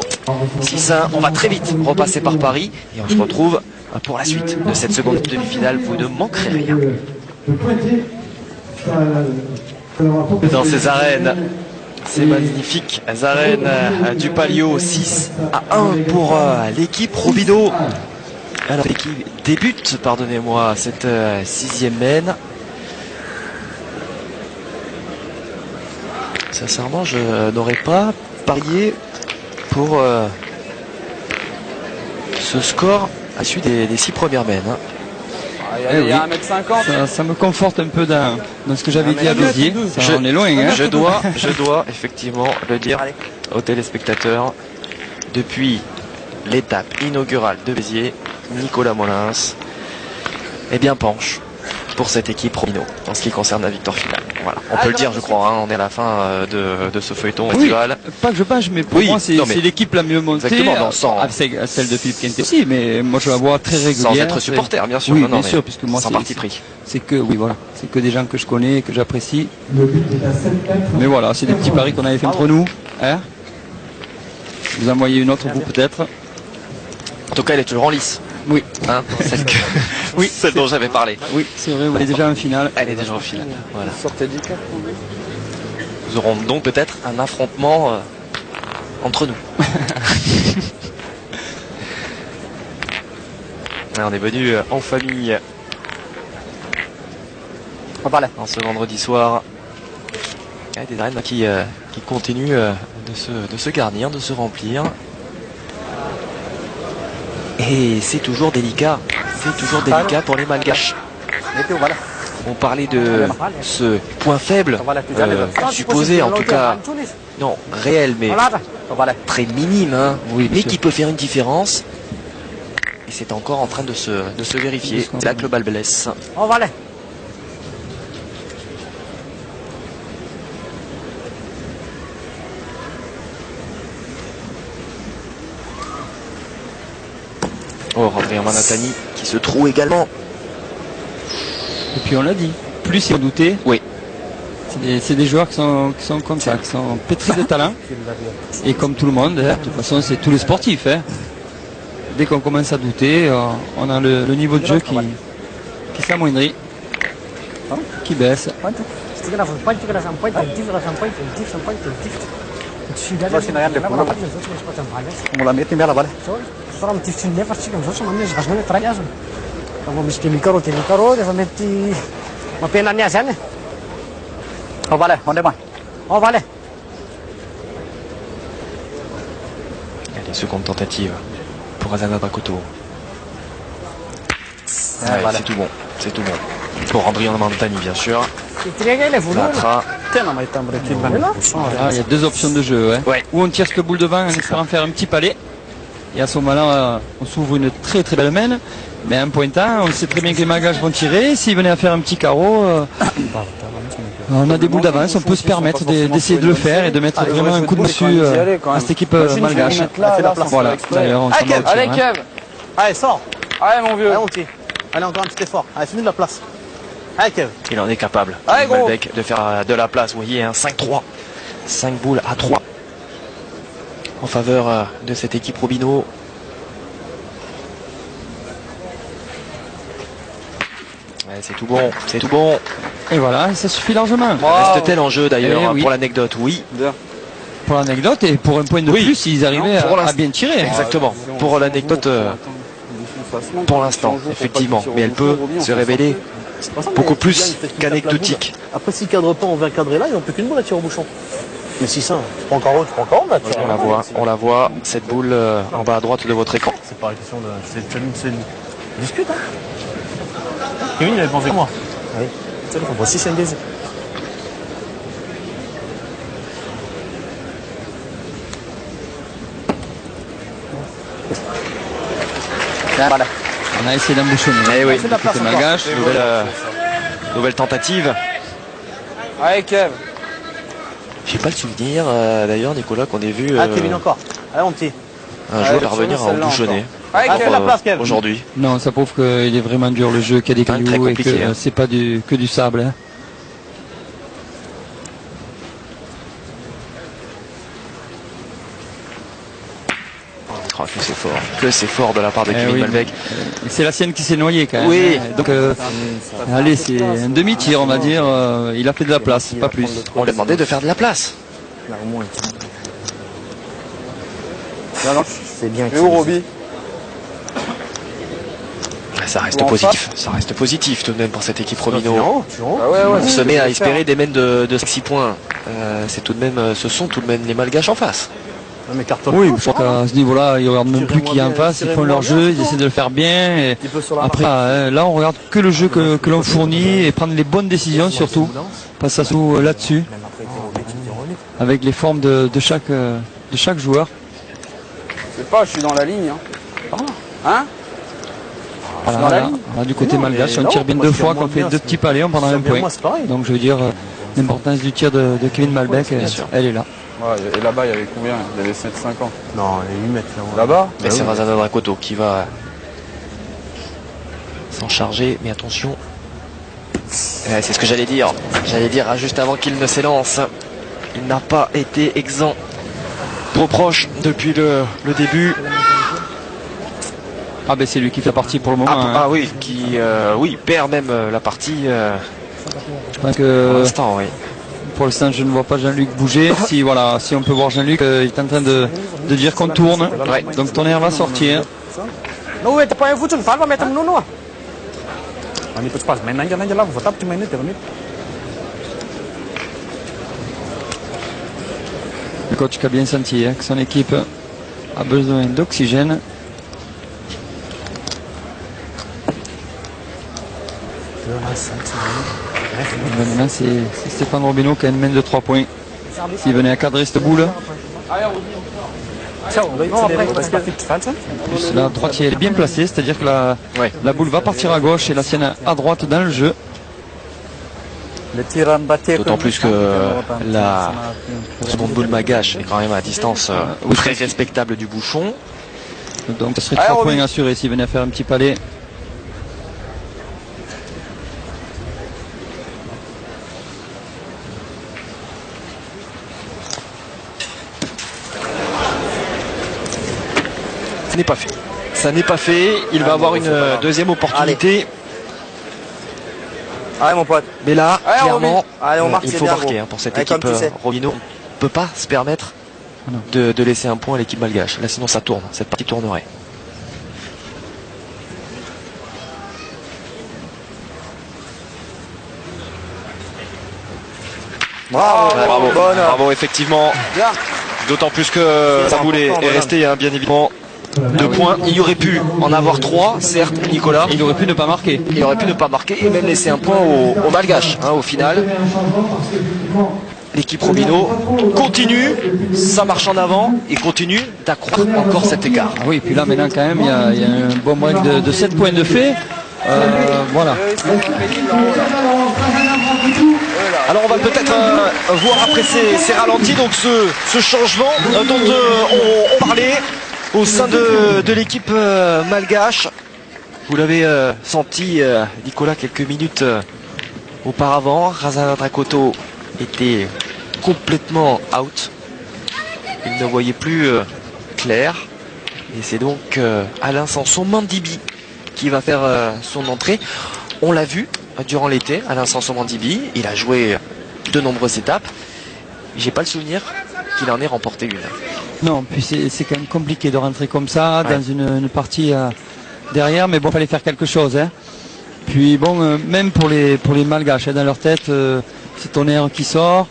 6-1. On va très vite repasser par Paris et on se retrouve pour la suite de cette seconde demi-finale. Vous ne manquerez rien. Dans ces arènes, ces magnifiques arènes du Palio, 6-1 pour l'équipe Robineau. Alors l'équipe débute, pardonnez-moi, cette 6e mène. Sincèrement, je n'aurais pas parié pour ce score à la suite des 6 premières mènes. Hein. Il y a 1m50. Ça me conforte un peu dans ce que j'avais dit à Béziers. On est loin. Hein. Je dois effectivement le dire aux téléspectateurs. Depuis l'étape inaugurale de Béziers, Nicolas Molins penche pour cette équipe Robineau en ce qui concerne la victoire finale. Voilà, on peut le dire, je crois. Hein, on est à la fin de ce feuilleton estival. Pas que je penche, mais pour moi, c'est l'équipe la mieux montée. Exactement, celle de Philippe Quintet aussi, mais moi je la vois très régulière. Sans être supporter, bien sûr. Oui, bien sûr, puisque moi sans parti pris. C'est que c'est que des gens que je connais, que j'apprécie. Mais voilà, c'est des petits paris qu'on avait fait entre nous. Hein, vous en voyez une autre, vous peut-être. En tout cas, elle est toujours en lice. Oui. Hein, celle dont j'avais parlé. Oui, c'est vrai, elle est déjà en finale. Elle est déjà en finale. Voilà. Sortez du cap. Nous aurons donc peut-être un affrontement entre nous. On est venu en famille en ce vendredi soir. Il y a des arènes qui continuent de se garnir, de se remplir. Et c'est toujours délicat. C'est toujours délicat pour les Malgaches. On parlait de ce point faible, supposé en tout cas, non, réel, mais très minime, hein, mais qui peut faire une différence. Et c'est encore en train de se vérifier. C'est là que le bal blesse. Oh, Adrien Manatani qui se trouve également. Et puis on l'a dit, plus ils ont douté. Oui. C'est des joueurs qui sont comme ça, qui sont pétris de talent. Et comme tout le monde, hein, de toute façon, c'est tous les sportifs. Hein. Dès qu'on commence à douter, on a le niveau de jeu qui s'amoindrit, qui baisse. Allez, seconde tentative pour Azana Bakoto. Ouais, c'est tout bon, c'est tout bon. Pour Adrien Manatani, bien sûr. Zatra. Il y a deux options de jeu. Hein. Ouais. Ou on tire cette boule devant en espérant faire un petit palais. Et à ce moment-là, on s'ouvre une très très belle main. Mais à un pointant, on sait très bien que les Malgaches vont tirer. S'ils venaient à faire un petit carreau, on a des boules d'avance. On peut se permettre d'essayer de le faire et de mettre vraiment un coup de dessus à cette équipe malgache. Voilà, d'ailleurs, on s'en va au tir, Allez, hein. Kev. Allez, sors. Allez, mon vieux. Allez, on tire. Allez, encore un petit effort. Allez, finis de la place. Allez, Kev. Il en est capable, Allez, gros. Malbec, de faire de la place. Vous voyez, un 5-3. 5 boules à 3 en faveur de cette équipe Robineau. Ouais, c'est tout bon, c'est tout bon. Et voilà, ça suffit largement. Reste-t-elle en jeu d'ailleurs Eh oui. pour l'anecdote? Oui, Pour l'anecdote et pour un point de plus, s'ils arrivaient pour à l'instant. bien tirer. Exactement. Pour l'anecdote, pour l'instant, effectivement. Mais elle peut se révéler beaucoup plus qu'anecdotique. Après, s'ils cadrent pas, on va cadrer là, ils n'ont plus qu'une boule à tirer au bouchon. Mais si ça, tu prends encore haut, là. On la voit, cette boule en bas à droite de votre écran. C'est pas une question de. C'est une. Discute, hein. Kevin, il avait pensé que moi. Oui. Tu sais, on voit 6 NDZ. Voilà. On a essayé d'embouchonner. Eh oui, C'était Malgache. nouvelle tentative. Allez, Kev. J'ai pas le souvenir, d'ailleurs, Nicolas, qu'on ait vu Ah, Kevin, encore. Allez, on tire. un joueur parvenir à embouchonner Allez, Kev, la place, Kev. aujourd'hui. Non, ça prouve qu'il est vraiment dur le jeu, qu'il y a des Très cailloux et que compliqué, hein. c'est pas que du sable. Hein. Oh, que c'est fort de la part de Kevin Oui, Malbec. C'est la sienne qui s'est noyée quand même. Oui. Hein. Donc, allez, c'est un demi-tir, on va dire. Il a fait de la place, pas plus. On lui a demandé de faire de la place. C'est bien. Et où, Roby? Ça reste Ou en positif. Ça reste positif tout de même pour cette équipe Robineau. Ah ouais, On se met à espérer des mènes de 6 points. C'est tout de même, ce sont tout de même les Malgaches en face. Mais carton. Oui, je crois qu'à ce niveau-là, ils regardent même plus qui est en face, ils font leur jeu, ils essaient de le faire bien. Et après, là, on regarde que le jeu que l'on fournit et prendre les bonnes décisions surtout. Parce que ça se joue là-dessus, avec les formes de chaque joueur. Je sais pas, je suis dans la ligne. Hein? Voilà, là, du côté malgache, on tire bien 2 fois, qu'on fait 2 petits palets, on prendra un point. Donc je veux dire, l'importance du tir de Kevin Malbec, elle est là. Ouais, et là-bas, il y avait combien? Il y avait 7-5 ans. Non, les 8 mètres Là-bas? Mais c'est Razana Dracoto qui va s'en charger. Mais attention. C'est ce que j'allais dire. J'allais dire juste avant qu'il ne s'élance. Il n'a pas été exempt. Trop proche depuis le début. Ah ben c'est lui qui fait partie pour le moment. Ah oui, qui perd même la partie Je pense pour que l'instant, oui. pour l'instant je ne vois pas Jean-Luc bouger. Si on peut voir Jean-Luc, il est en train de dire qu'on tourne. Ouais. Donc ton air va sortir. Non, tu pas un foot, tu ne parles pas, mais tu non. On peut pas, mais là, vous tapez, tu minutes. Le coach qui a bien senti que son équipe a besoin d'oxygène. Maintenant c'est Stéphane Robineau qui a une main de 3 points. S'il venait à cadrer cette boule. Plus la droitière est bien placée, c'est-à-dire que la boule va partir à gauche et la sienne à droite dans le jeu. D'autant plus que la seconde boule Malgache est quand même à distance très respectable du bouchon. Donc ce serait 3 points assurés s'il venait à faire un petit palais. Ça n'est pas fait. Ça n'est pas fait. Il va avoir une deuxième opportunité. Allez, mon pote. Mais là, Allez, clairement, Allez, on marque, il c'est faut bien, marquer gros. pour cette Allez, équipe comme tu sais. Robineau. On ne peut pas se permettre de laisser un point à l'équipe malgache. Là, sinon, ça tourne. Cette partie tournerait. Bravo, Bravo, bonne. bravo, effectivement. Bien. D'autant plus que C'est sa boule est important, restée, bien évidemment, 2 points. Il y aurait pu en avoir 3, certes, Nicolas. Il aurait pu ne pas marquer. Il aurait pu ne pas marquer et même laisser un point au malgache, au final. l'équipe Robino continue, ça marche en avant et continue d'accroître encore cet écart. Ah oui, puis là maintenant quand même, il y a un bon break de 7 points de fait. Voilà. Alors on va peut-être voir après ces ralentis, donc ce changement dont on parlait au sein de l'équipe malgache. Vous l'avez senti, Nicolas, quelques minutes auparavant. Razana Drakoto était complètement out. Il ne voyait plus clair. Et c'est donc Alain Sanson-Mandibi qui va faire son entrée. On l'a vu durant l'été, Alain Sanson-Mandibi. Il a joué de nombreuses étapes. J'ai pas le souvenir qu'il en ait remporté une. Non, puis c'est quand même compliqué de rentrer comme ça dans une partie derrière, mais bon, il fallait faire quelque chose. Hein. Puis bon, même pour les malgaches, dans leur tête, c'est Tonnerre qui sort.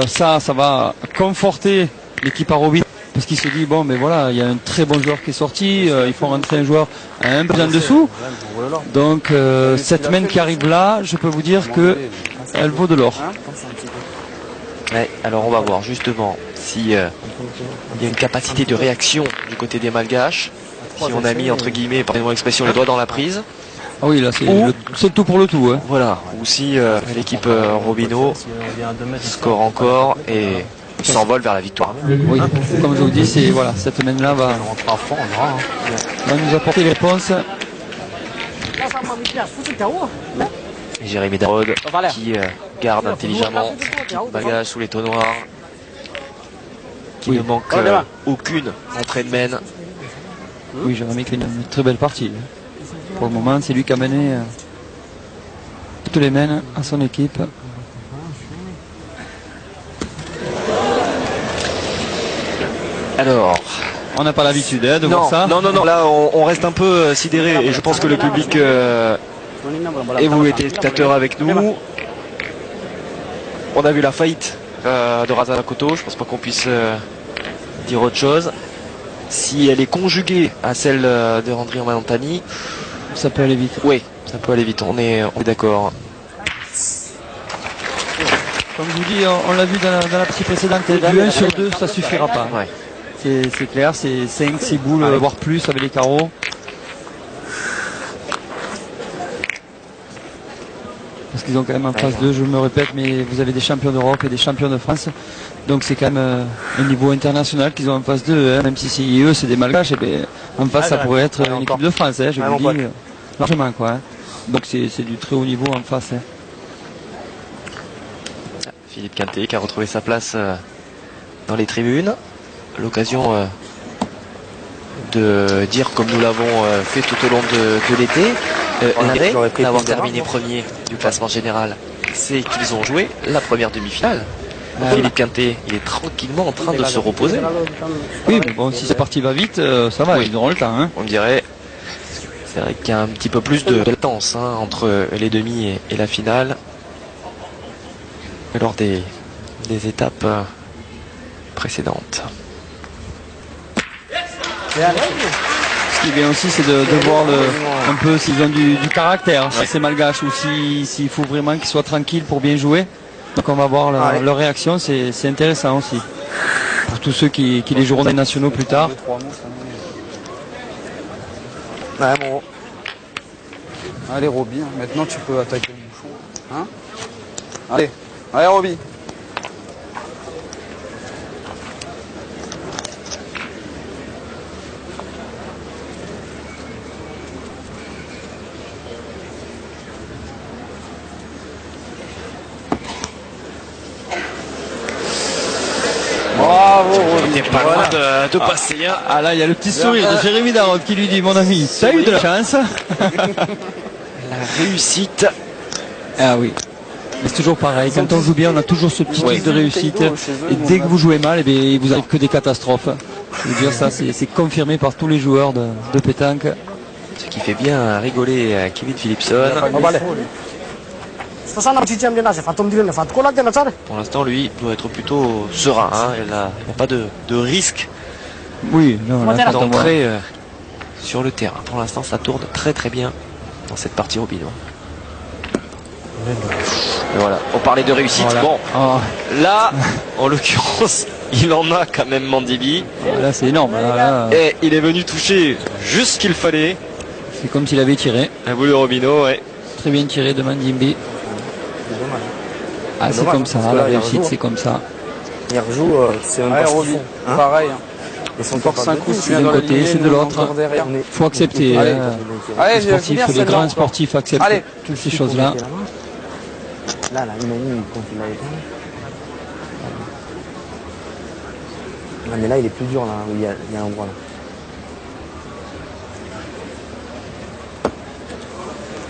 Ça va conforter l'équipe Arobi, parce qu'il se dit, bon, mais voilà, il y a un très bon joueur qui est sorti, il faut rentrer un joueur à un peu en dessous. Donc cette semaine qui arrive là, je peux vous dire que elle vaut de l'or. Ouais, alors on va voir justement si il y a une capacité de réaction du côté des malgaches, si on a mis entre guillemets, pardonnez-moi l'expression, les doigts dans la prise. Ah oui, là c'est le tout pour le tout. Hein. Voilà, ou si l'équipe Robino score encore et s'envole vers la victoire. Oui, comme je vous dis, c'est voilà, cette semaine-là va nous apporter les réponses. Jérémy Darod qui garde intelligemment bagage sous les taux noirs, qui ne manque aucune entrée de mène. Oui, Jérémy fait une très belle partie. Pour le moment, c'est lui qui a mené toutes les mènes à son équipe. Alors, on n'a pas l'habitude de voir ça. Non, là on reste un peu sidéré et je pense que le public et vous les téléspectateurs avec nous. On a vu la faillite de Razana Drakoto, je pense pas qu'on puisse dire autre chose. Si elle est conjuguée à celle de Randri Manantani, ça peut aller vite. Oui, ça peut aller vite, on est d'accord. Comme je vous dis, on l'a vu dans la partie précédente, du 1 sur 2, ça suffira pas. Ouais. C'est clair, c'est 5, 6 boules, voire plus avec les carreaux. Parce qu'ils ont quand même en face d'eux, je me répète, mais vous avez des champions d'Europe et des champions de France. Donc c'est quand même un niveau international qu'ils ont en face d'eux. Hein. Même si eux c'est des malgaches, et bien, en face ça pourrait être une équipe de France, hein, je vous le dis largement. Quoi, hein. Donc c'est du très haut niveau en face. Hein. Philippe Quintet qui a retrouvé sa place dans les tribunes. L'occasion de dire, comme nous l'avons fait tout au long de l'été, l'arrêt d'avoir terminé premier du classement général, c'est qu'ils ont joué la première demi-finale. Philippe Quintet, il est tranquillement en train de se reposer. Oui, mais bon, si cette partie va vite, ça va, ils auront le temps. Hein. On dirait, c'est vrai qu'il y a un petit peu plus de latence entre les demi et la finale. Lors des étapes précédentes. Ce qui est bien aussi, c'est de voir un peu s'ils ont du caractère, si c'est malgache ou s'il faut vraiment qu'ils soient tranquilles pour bien jouer. Donc on va voir leur réaction, c'est intéressant aussi. Pour tous ceux qui les joueront des nationaux plus tard. Ouais, bon. Allez Roby, maintenant tu peux attaquer le bouchon. Hein, allez Roby. Bravo, on n'était pas loin de passer. Ah là, il y a le petit sourire de Jérémy Darod qui lui dit, mon ami, t'as eu de la chance. La réussite. Ah oui. Mais c'est toujours pareil, quand on joue bien, on a toujours ce petit truc de réussite. Et dès que vous jouez mal, eh bien, il vous arrive que des catastrophes. Je veux dire, ça, c'est confirmé par tous les joueurs de pétanque. Ce qui fait bien rigoler Kevin Philipson. Pour l'instant, lui, doit être plutôt serein. Hein. Il n'y a pas de risque d'entrer sur le terrain. Pour l'instant, ça tourne très très bien dans cette partie Robino. Et voilà, on parlait de réussite. Voilà. Bon, Oh. là, en l'occurrence, il en a quand même Mandibi. Là, c'est énorme. Là, Et il est venu toucher juste ce qu'il fallait. c'est comme s'il avait tiré. Un bout de Robino, ouais. Très bien tiré de Mandimbi. Ah, c'est dommage, comme ça, parce que la là, il réussite, rejoue. c'est comme ça. Ils rejouent, c'est même Ouais, pas ce qu'ils Roby, font. Hein pareil. Ils sont Encore pas 5 coups, tu viens d'un de côté, l'aligner, c'est de nous, l'autre. encore derrière. Faut accepter. Allez. hein. Allez, Les je vais sportifs, finir les celle-là grands encore. sportifs acceptent Allez. toutes ces choses-là. Là, imagine quand il a éteint. Ah, mais là, il est plus dur, là, où il y a un endroit, là.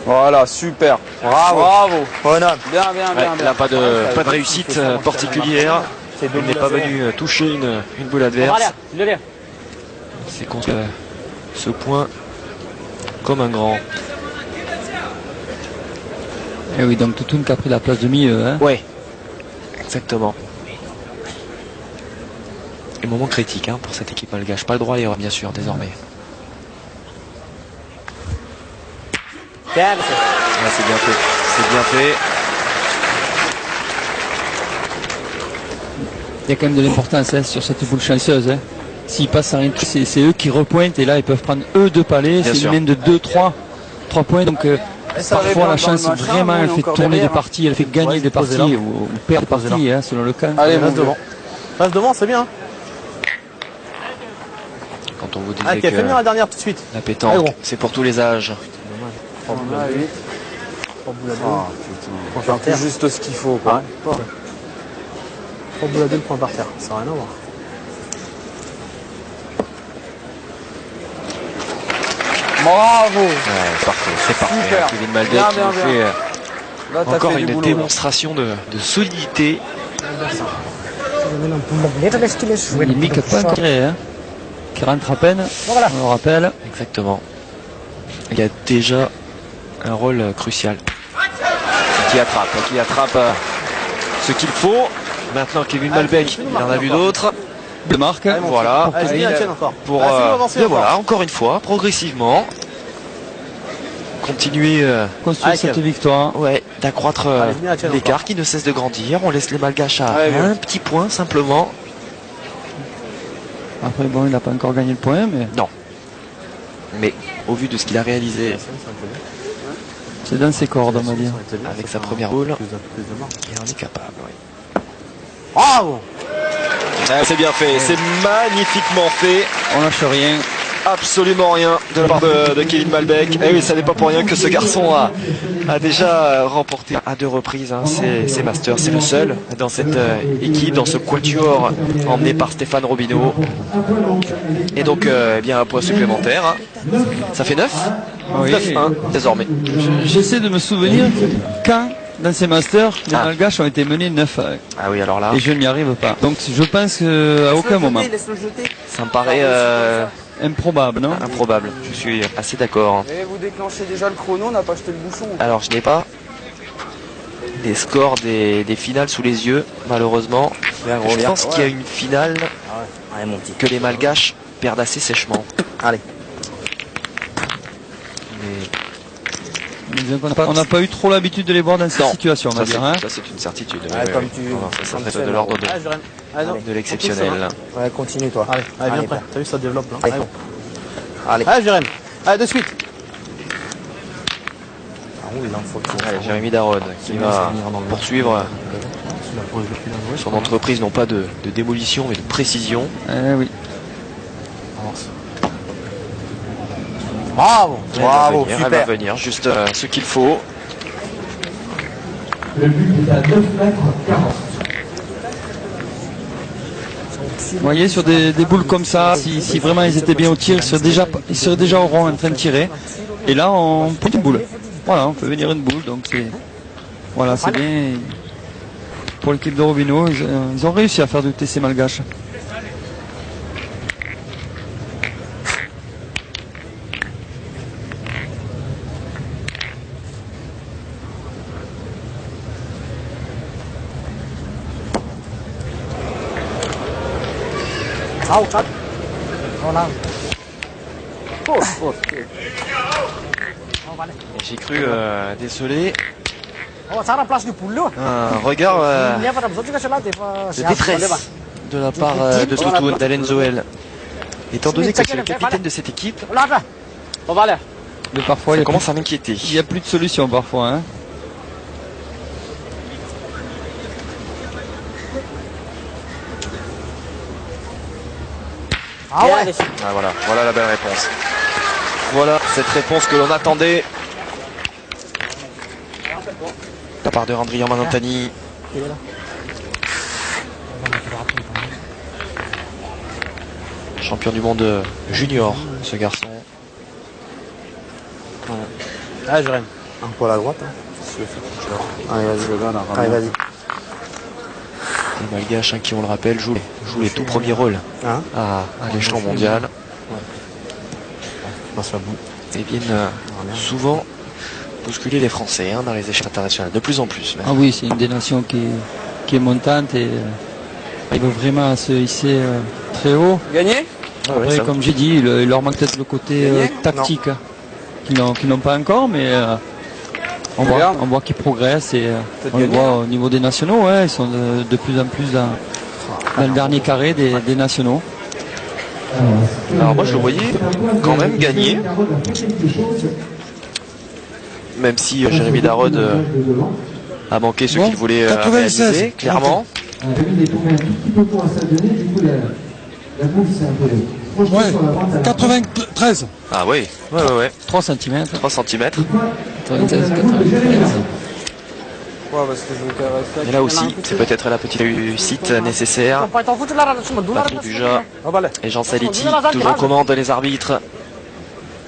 Voilà, super. Bravo. Bravo. Bonhomme. Bien, bien, Ouais, bien, bien. là, pas de réussite particulière. Il n'est pas venu toucher une boule adverse. C'est contre ce point comme un grand. Et oui, donc Toutoun qui a pris la place de milieu. Hein. Ouais, exactement. Et moment critique pour cette équipe malgache. Pas le droit à l'erreur, bien sûr, désormais. Ouais, c'est bien fait. C'est bien fait. Il y a quand même de l'importance hein, sur cette boule chanceuse. Hein. S'ils passent à rien, c'est eux qui repointent et là ils peuvent prendre eux 2 palets. Bien C'est sûr. une mène de 2-3 points. Donc parfois la chance vraiment elle fait tourner des parties, elle fait gagner des parties ou perdre des parties hein, selon le cas. Allez, Reste devant. Reste devant, c'est bien. Quand on vous Ah, disait qui a fait venir la que dernière tout de suite. la Allez, pétanque, gros. c'est pour tous les âges. Ah, oui. Trois boules à deux. Ah, putain. Faire tout juste ce qu'il faut, quoi. Trois boules à deux, le point par terre. Ça n'a rien à voir. Bravo. Ouais, parfait, c'est parfait. Super. Kevin Malbec Bien, qui bien, nous bien. fait Là, t'as encore fait du une boulot, là. démonstration de solidité. Limite qui n'a pas tiré, hein, qui rentre à peine, on le rappelle. Exactement. Il y a déjà un rôle crucial. Qui attrape ce qu'il faut. Maintenant, Kevin Malbec, il en a vu d'autres. De marque. Voilà. Allez, c'est bien, tiens encore. Pour Allez, c'est bon, avancez bien encore. voilà, encore une fois, progressivement, continuer Construire Allez, cette Kev. victoire. ouais, d'accroître Allez, bien, tiens l'écart qui ne cesse de grandir. On laisse les Malgaches à Ouais, bien. un petit point simplement. Après bon il n'a pas encore gagné le point mais Non. Mais au vu de ce qu'il a réalisé c'est dans ses cordes on va dire. avec sa première boule, Plus de marque. il en est capable. Oui. Bravo. C'est bien fait, c'est magnifiquement fait. On lâche rien. Absolument rien de la part de Kevin Malbec. Et oui, ça n'est pas pour rien que ce garçon a déjà remporté à 2 reprises ses Masters. C'est le seul dans cette équipe, dans ce quatuor emmené par Stéphane Robineau. Et donc, eh bien, un point supplémentaire. Hein. Ça fait 9 Oui. 9-1 désormais. J'essaie de me souvenir quand dans ces masters les Ah. Malgaches ont été menés 9 Ah oui, alors là, et je n'y arrive pas. Donc je pense qu'à aucun moment. ça me paraît Improbable, non? improbable. Je suis assez d'accord. Et vous déclenchez déjà le chrono, on n'a pas acheté le bouchon. Alors, je n'ai pas les scores des finales sous les yeux, malheureusement. Je pense qu'il y a une finale Allez, mon petit. que les Malgaches perdent assez sèchement. Allez. Mais Disons qu'on n'a pas eu trop l'habitude de les voir dans cette non, situation, on va ça, dire. Hein. c'est une certitude. Ouais, Oui, comme oui. tu- Non, non, ça comme serait tu de fais, l'ordre Allez, Jérém. Allez, non. de l'exceptionnel. Ouais, continue, toi. Allez, viens Allez, prêt. T'as vu, ça développe là. Allez. Allez, bon. Allez. Allez, Jérém. Allez, de suite. Ah oui, là, faut qu'il Allez, Jérémy Daron qui va poursuivre son entreprise, non pas de démolition mais de précision. Oui. Avance. Bravo. Bravo, Elle va super. venir, juste ce qu'il faut. Vous voyez, sur des boules comme ça, si vraiment ils étaient bien au tir, ils seraient déjà au rond en train de tirer. Et là, on prend une boule. Voilà, on peut venir une boule, donc c'est... Voilà, c'est bien. Pour l'équipe de Robineau, ils ont réussi à faire douter ces Malgaches. J'ai cru déceler Un regard de détresse de la part de Totoun, d'Alain Zoel. Étant donné que c'est le capitaine de cette équipe, Mais parfois, ça commence à m'inquiéter. il n'y a plus de solution parfois. Hein. Voilà la belle réponse. Voilà cette réponse que l'on attendait. De la part de Randrian Manantani. Champion du monde junior, ce garçon. Ah, je rêve. Un poil à droite. Hein. Allez, vas-y. Allez, vas-y. Les Malgaches, qui on le rappelle, jouent les tout premiers rôles à l'échelon mondial. Et viennent souvent bousculer les Français dans les échelles internationales, de plus en plus. Même. Ah oui, c'est une des nations qui est montante et ils veulent vraiment se hisser très haut. Gagné. Après, comme j'ai dit, il leur manque peut-être le côté tactique qu'ils n'ont pas encore, mais on voit qu'ils progressent et on le voit au niveau des nationaux, ils sont de plus en plus dans le dernier carré des nationaux. Alors moi je le voyais quand même gagner, même si Jérémy Darod a manqué ce qu'il voulait réaliser, clairement. Ouais, 93. Ah oui, ouais. 3 cm. 3 cm. 96, 93. Et là aussi, c'est peut-être la petite réussite nécessaire. Patrick Buja et Jean Saletti, toujours en commande les arbitres.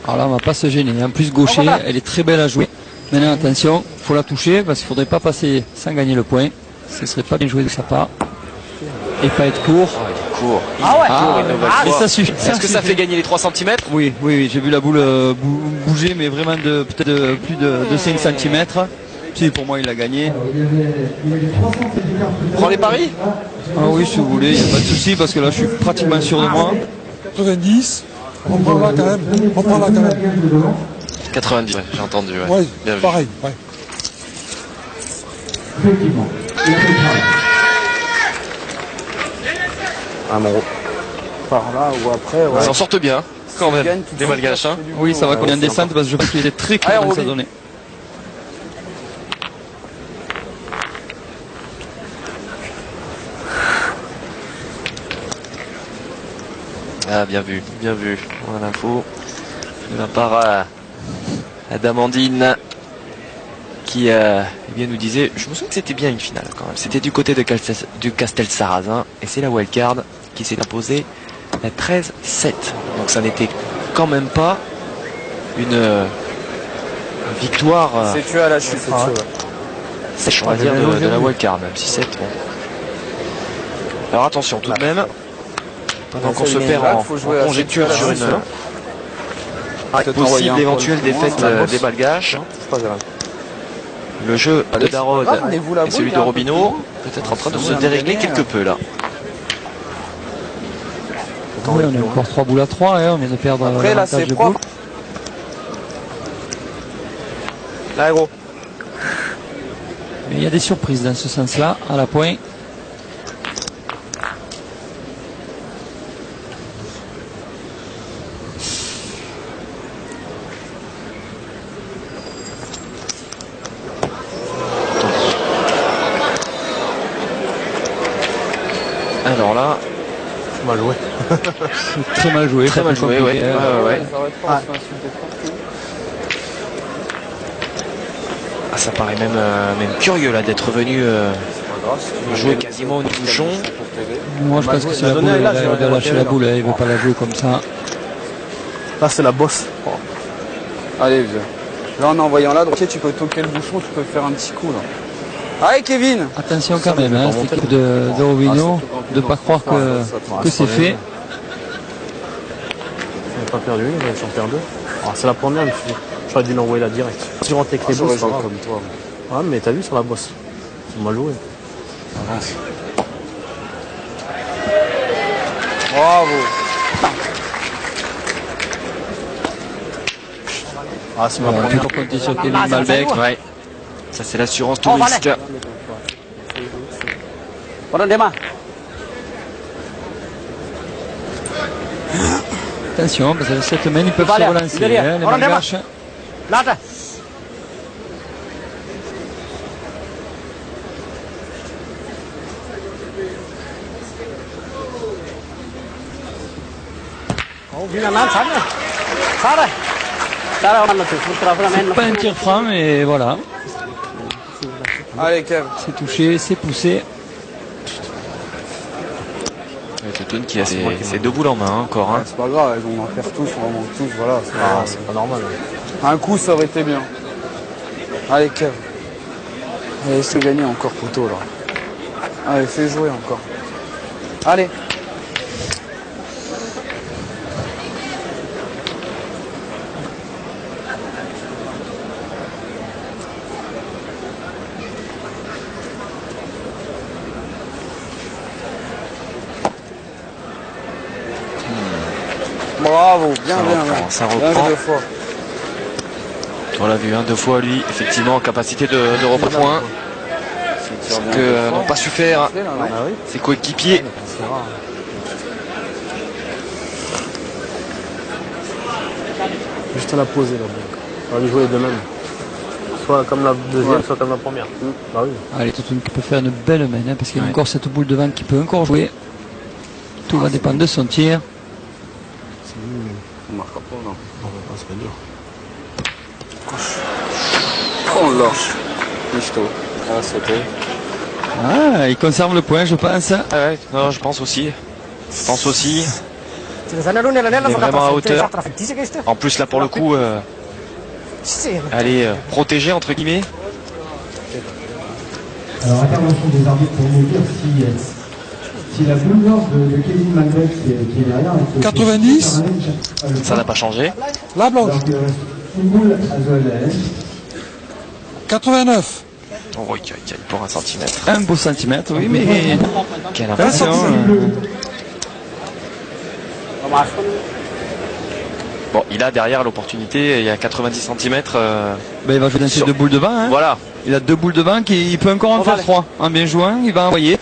Alors là, on va pas se gêner. En plus, gaucher, elle est très belle à jouer. Maintenant, attention, il faut la toucher parce qu'il faudrait pas passer sans gagner le point. Ce serait pas bien joué de sa part. Et pas être court. Court. Et ça suffit. Est-ce que ça fait gagner les 3 cm? Oui, j'ai vu la boule bouger, mais vraiment peut-être plus de 5 cm. Si, pour moi, il a gagné. Prends les paris? Ah oui, si vous voulez, il n'y a pas de souci parce que là, je suis pratiquement sûr de moi. 90. On prend là quand même. 90, ouais, j'ai entendu. Ouais, bien vu. pareil. Ouais. Ah, mon gros. Par là ou après. Ils s'en sortent bien, quand même, les Malgaches. Oui, ça va qu'on ait une descente parce que je pense qu'il était très clair dans sa donnée. Ah, bien vu. On a l'info de la part d'Amandine qui nous disait, je me souviens que c'était bien une finale quand même. C'était du côté du Castel Sarrazin et c'est la wildcard qui s'est imposée à 13-7. Donc ça n'était quand même pas une victoire. C'est tué à la chute. Sèche, on va dire, de la wildcard, même si 7. Bon. Alors attention tout de même. Pendant qu'on se perd en conjecture sur une possible éventuelle défaite des Malgaches. Le jeu de Darod et celui de Robineau peut-être en train de se dérégler quelque peu là. Oui, on a encore 3 boules à 3, on vient de perdre après là c'est propre. Là gros. Mais il y a des surprises dans ce sens-là, à la pointe. Alors là, mal joué. Très mal joué. Très mal joué, ouais. Ah, ça paraît même curieux là d'être venu jouer quasiment au bouchon. Moi je pense que c'est la boule, il a lâché la boule, il ne veut pas la jouer comme ça. Là c'est la bosse. Allez, vieux. Là en envoyant là, tu peux toquer le bouchon, tu peux faire un petit coup là. Allez Kevin. Attention quand même, cette équipe de Robino, de ne pas croire que c'est fait. On n'est pas perdu, ils sont perdus. C'est la première, j'aurais dû l'envoyer là direct. Si je rentre avec les bosses, c'est pas grave. Comme toi. Ouais, mais t'as vu sur la bosse. C'est mal joué. Avance. Bravo. C'est ma première. On peut compter sur Kevin Malbec. Ouais. Ça, c'est l'assurance tout risque. Attention, parce que cette main, ils peuvent se relancer, hein, les Malgaches. C'est pas un tir franc, mais voilà. Allez, Kev. C'est touché, c'est poussé. Tutun qui a ses deux boules en main encore. Hein. C'est pas grave, ils vont en faire tous, vraiment tous, voilà. C'est pas normal. Un coup, ça aurait été bien. Allez, Kev. Allez, laisse-le gagner encore, poteau, là. Allez, fais jouer encore. Allez. Bravo, bien. Ça Bien reprend. deux fois. On l'a vu, hein, deux fois lui, effectivement, en capacité de reprendre point. Ce que n'ont pas su faire ses coéquipiers. Juste à la poser là. On va lui jouer de même. Soit comme la deuxième, soit comme la première. Bah oui. Allez, Tutun qui peut faire une belle main, hein, parce qu'il y a encore cette boule devant qui peut encore jouer. Tout va dépendre de son tir. On marquera pas, non. C'est pas dur. Oh là. Michto. Ah, sauter. Ah, il conserve le point, je pense. Ah ouais, non, je pense aussi. Il est vraiment à hauteur. En plus, là, pour le coup, elle est protégée, entre guillemets. Alors, intervention des arbitres pour nous dire si la boule blanche de Kevin Malbec qui est derrière. 90. Ça n'a pas changé. La blanche. Donc, une boule à Zoel. 89. Oh, oui, pour un centimètre. Un beau centimètre, oui, mais Quelle attention. Bon, il a derrière l'opportunité, il y a 90 cm. Ben, il va jouer dans ses deux boules devant. Hein. Voilà. Il a deux boules devant, il peut encore en faire trois. En bien jouant, il va envoyer.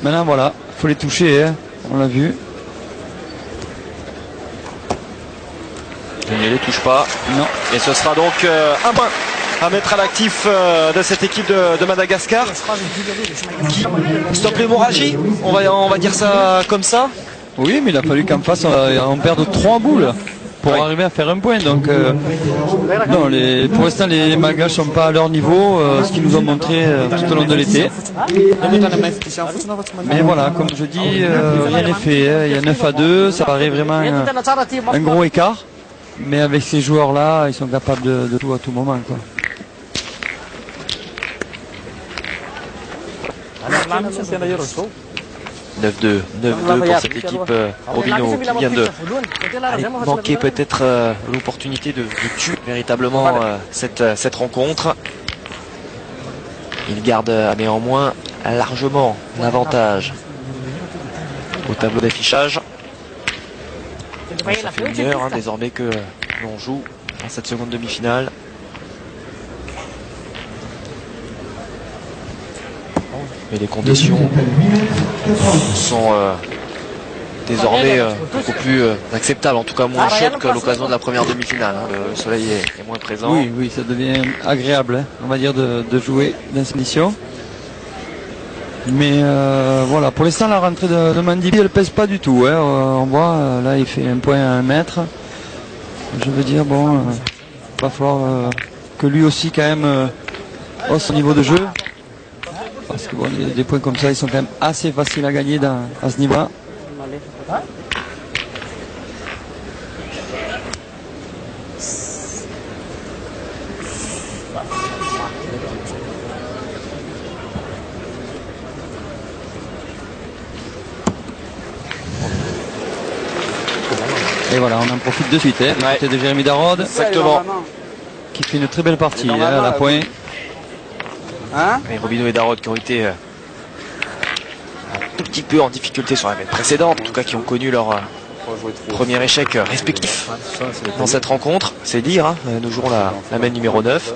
Maintenant, voilà, il faut les toucher, hein. On l'a vu. Il ne les touche pas. Non. Et ce sera donc un point à mettre à l'actif de cette équipe de Madagascar. Qui stoppe l'hémorragie, on va dire ça comme ça. Oui, mais il a fallu qu'en face, on perde 3 boules pour arriver à faire un point. Donc, non, pour l'instant, les Malgaches ne sont pas à leur niveau, ce qu'ils nous ont montré tout au long de l'été. Mais voilà, comme je dis, rien n'est fait. Hein. Il y a 9-2, ça paraît vraiment un gros écart. Mais avec ces joueurs-là, ils sont capables de tout à tout moment, quoi. 9-2 pour cette équipe Robino qui vient de manquer peut-être l'opportunité de tuer véritablement cette rencontre. Il garde néanmoins largement l'avantage au tableau d'affichage. Ça fait une heure désormais que l'on joue dans cette seconde demi-finale. Mais les conditions sont désormais beaucoup plus acceptables, en tout cas moins chaudes qu'à l'occasion de la première demi-finale. Hein. Le soleil est moins présent. Oui, ça devient agréable, hein, on va dire, de jouer dans cette mission. Mais voilà, pour l'instant, la rentrée de Mandibi, elle pèse pas du tout. Hein. On voit, là, il fait un point à 1 mètre. Je veux dire, bon, il va falloir que lui aussi, quand même, hausse son niveau de jeu. Parce que bon, des points comme ça, ils sont quand même assez faciles à gagner à ce niveau-là. Et voilà, on en profite de suite. Hein, côté de Jérémy Darod. Exactement. Qui fait une très belle partie à la pointe. Hein, et Robino et Darod qui ont été un tout petit peu en difficulté sur la mène précédente, en tout cas qui ont connu leur premier échec respectif dans cette rencontre. C'est dire, hein, nous jouons la mène numéro 9.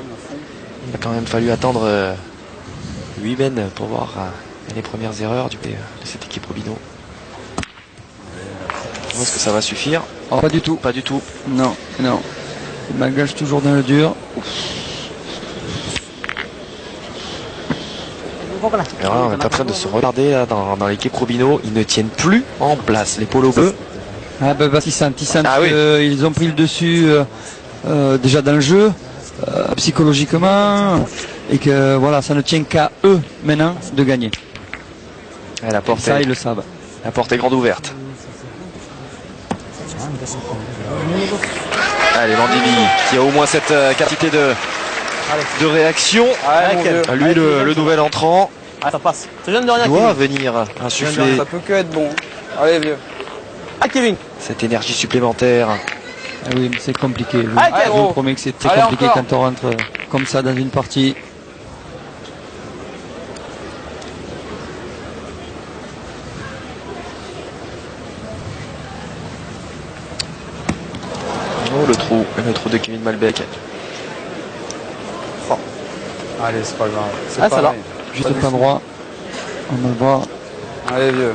Il a quand même fallu attendre 8 mènes pour voir les premières erreurs de cette équipe Robineau. Est-ce que ça va suffire? Oh, pas du tout. Pas du tout. Non, non. Les Malgaches toujours dans le dur. Et voilà, on est en train de se regarder là, dans l'équipe Robineau. Ils ne tiennent plus en place, les polos bleus. Ah ben parce qu'ils sentent Ah oui. qu'ils ont pris le dessus déjà dans le jeu, psychologiquement, et que voilà, ça ne tient qu'à eux maintenant de gagner. Et la porte, Ça, ils le savent. la porte est grande ouverte. Allez, Mandivi qui a au moins cette quantité de réaction. Lui, le nouvel entrant, Ah, ça passe. Ça vient de rien, doit Kevin. venir insuffler Ça peut que être bon. Allez, vieux. Ah, Kevin. cette énergie supplémentaire. Ah oui, mais c'est compliqué. Je gros. vous promets que c'est très Allez, compliqué encore. quand on rentre comme ça dans une partie. Oh, le trou de Kevin Malbec. Allez, c'est pas grave. C'est Ah, pas ça va. grave. Juste pas droit. On va le voir. Allez, vieux.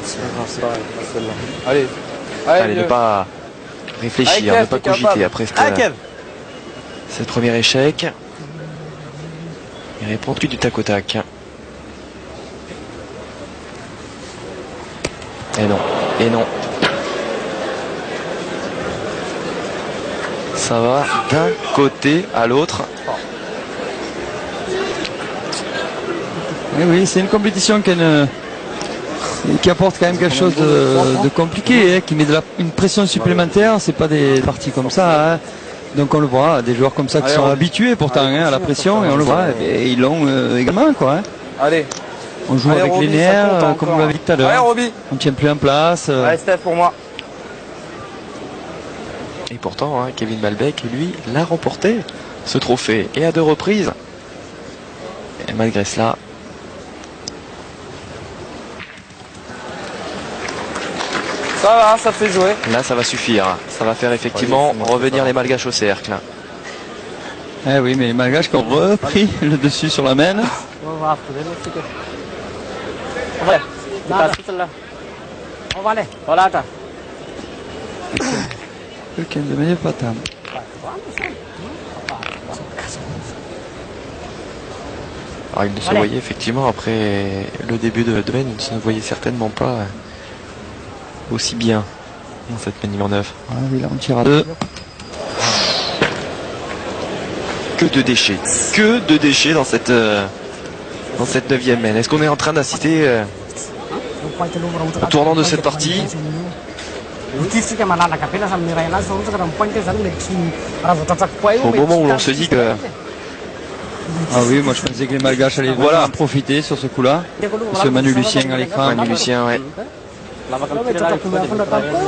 C'est pas grave, c'est pareil. Pas celle-là. Allez. Allez, ne vieux. pas réfléchir, Allez, ne Kev, pas t'es cogiter capable. après Ah, Kev. cette premier échec. Il répond tout du tac au tac. Et non, et non. Ça va d'un côté à l'autre. Eh oui, c'est une compétition qui apporte quand même quelque chose de compliqué, hein, qui met une pression supplémentaire. C'est pas des parties comme ça. Hein. Donc on le voit, des joueurs comme ça qui sont habitués pourtant hein, à la pression, et on le voit, et ils l'ont également quoi. Hein. Allez. On joue Allez, avec Roby, les ça nerfs, compte comme encore. vous l'avez dit tout à Allez, l'heure. Roby. On ne tient plus en place. Allez, Steph, pour moi. Et pourtant, hein, Kevin Malbec, lui, l'a remporté, ce trophée, et à 2 reprises. Et malgré cela, Ça va, ça fait jouer. là, ça va suffire. Ça va faire effectivement revenir les Malgaches au cercle. Eh oui, mais les Malgaches qui ont repris le dessus sur la main. Quelqu'un de meilleur patin. Alors, il ne se voyait effectivement, après le début de domaine, il ne se voyait certainement pas aussi bien dans cette manille en neuf. Ah oui, là on tire à 2. Que de déchets. Que de déchets dans cette 9e main. Est-ce qu'on est en train d'assister au tournant de cette partie? Au moment où l'on se dit que Ah oui, moi je pensais que les Malgaches allaient voilà en profiter sur ce coup-là. Ce Manu Lucien à l'écran. Manu Lucien, ouais.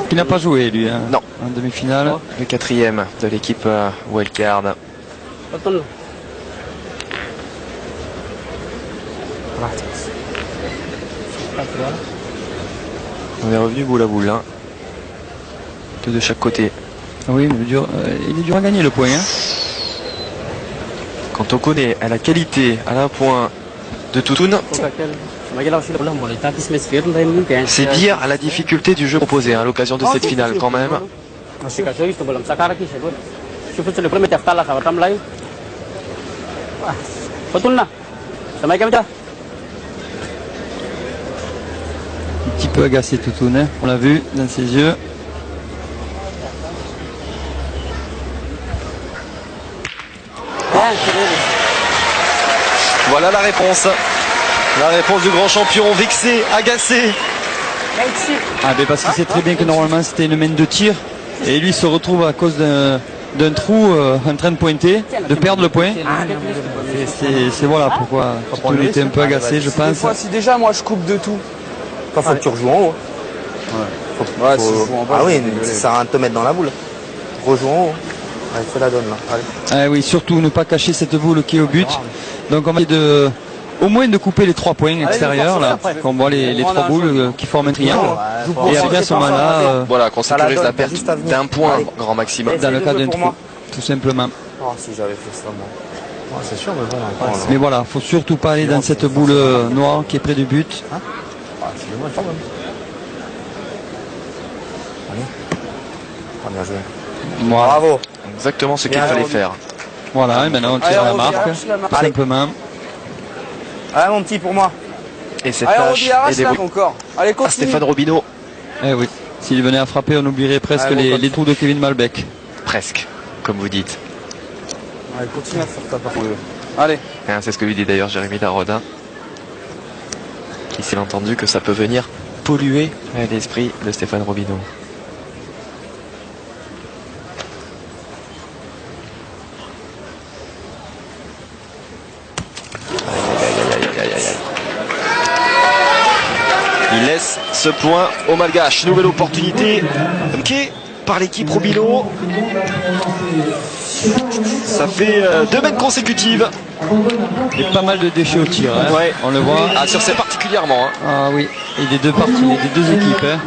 Qui n'a pas joué lui hein, Non. en demi-finale. Le 4e de l'équipe Wildcard. On est revenu boule à boule. Hein. Deux de chaque côté. Oui, mais il est dur à gagner le point. Hein. Quand on connaît à la qualité, à la point de Toutoun, c'est dire à la difficulté du jeu proposé à l'occasion de cette finale quand même. Un petit peu agacé Toutoun, hein. On l'a vu dans ses yeux. Voilà la réponse. La réponse du grand champion, vexé, agacé. Ah ben parce qu'il sait très bien que normalement c'était une main de tir. Et lui il se retrouve à cause d'un trou en train de pointer, de perdre le point. C'est voilà pourquoi Toutoun était un peu agacé je Des pense. fois, si déjà moi je coupe de tout. Faut que tu rejoues en haut. Ouais, si je joue en bas, Ah je oui, vais mais rigoler. ça sert à rien de te mettre dans la boule. Rejoue en haut. Allez, fais la donne là. Allez. Ah oui, surtout ne pas cacher cette boule qui est au but. Donc on va essayer au moins de couper les 3 points extérieurs là, qu'on voit les 3 boules qui forment un triangle. Et après à ce moment-là, Voilà, qu'on sécurise donne, la perte juste à venir. d'un point Allez. grand maximum. dans le cas d'un pour trou, moi. tout simplement. Oh, si j'avais fait ça moi. c'est sûr, mais bon. Mais voilà, faut surtout pas aller dans cette boule noire qui est près du but. Hein c'est dommage quand même. Allez. Ah, bien joué. Voilà. Bravo. Exactement ce qu'il fallait faire. Voilà, et maintenant on tire la marque, simplement. Allez, mon petit, pour moi. Et cette Allez, tâche Roby, arrache est là, déroulée mon corps. Allez, par continue. Stéphane Robineau. Eh oui, s'il venait à frapper, on oublierait presque les trous de Kevin Malbec. Presque, comme vous dites. Allez, continue à faire ta partie. Allez. Hein, c'est ce que lui dit d'ailleurs Jérémy Darodin. Il s'est entendu que ça peut venir polluer l'esprit de Stéphane Robineau. Il laisse ce point au Malgache. Nouvelle opportunité manquée par l'équipe Robineau. Ça fait 2 mètres consécutives. Il y a pas mal de déchets au tir, hein. Ouais. On le voit. Ah, sur ces particulièrement. Hein. Ah oui, et des deux parties, des deux équipes. Hein.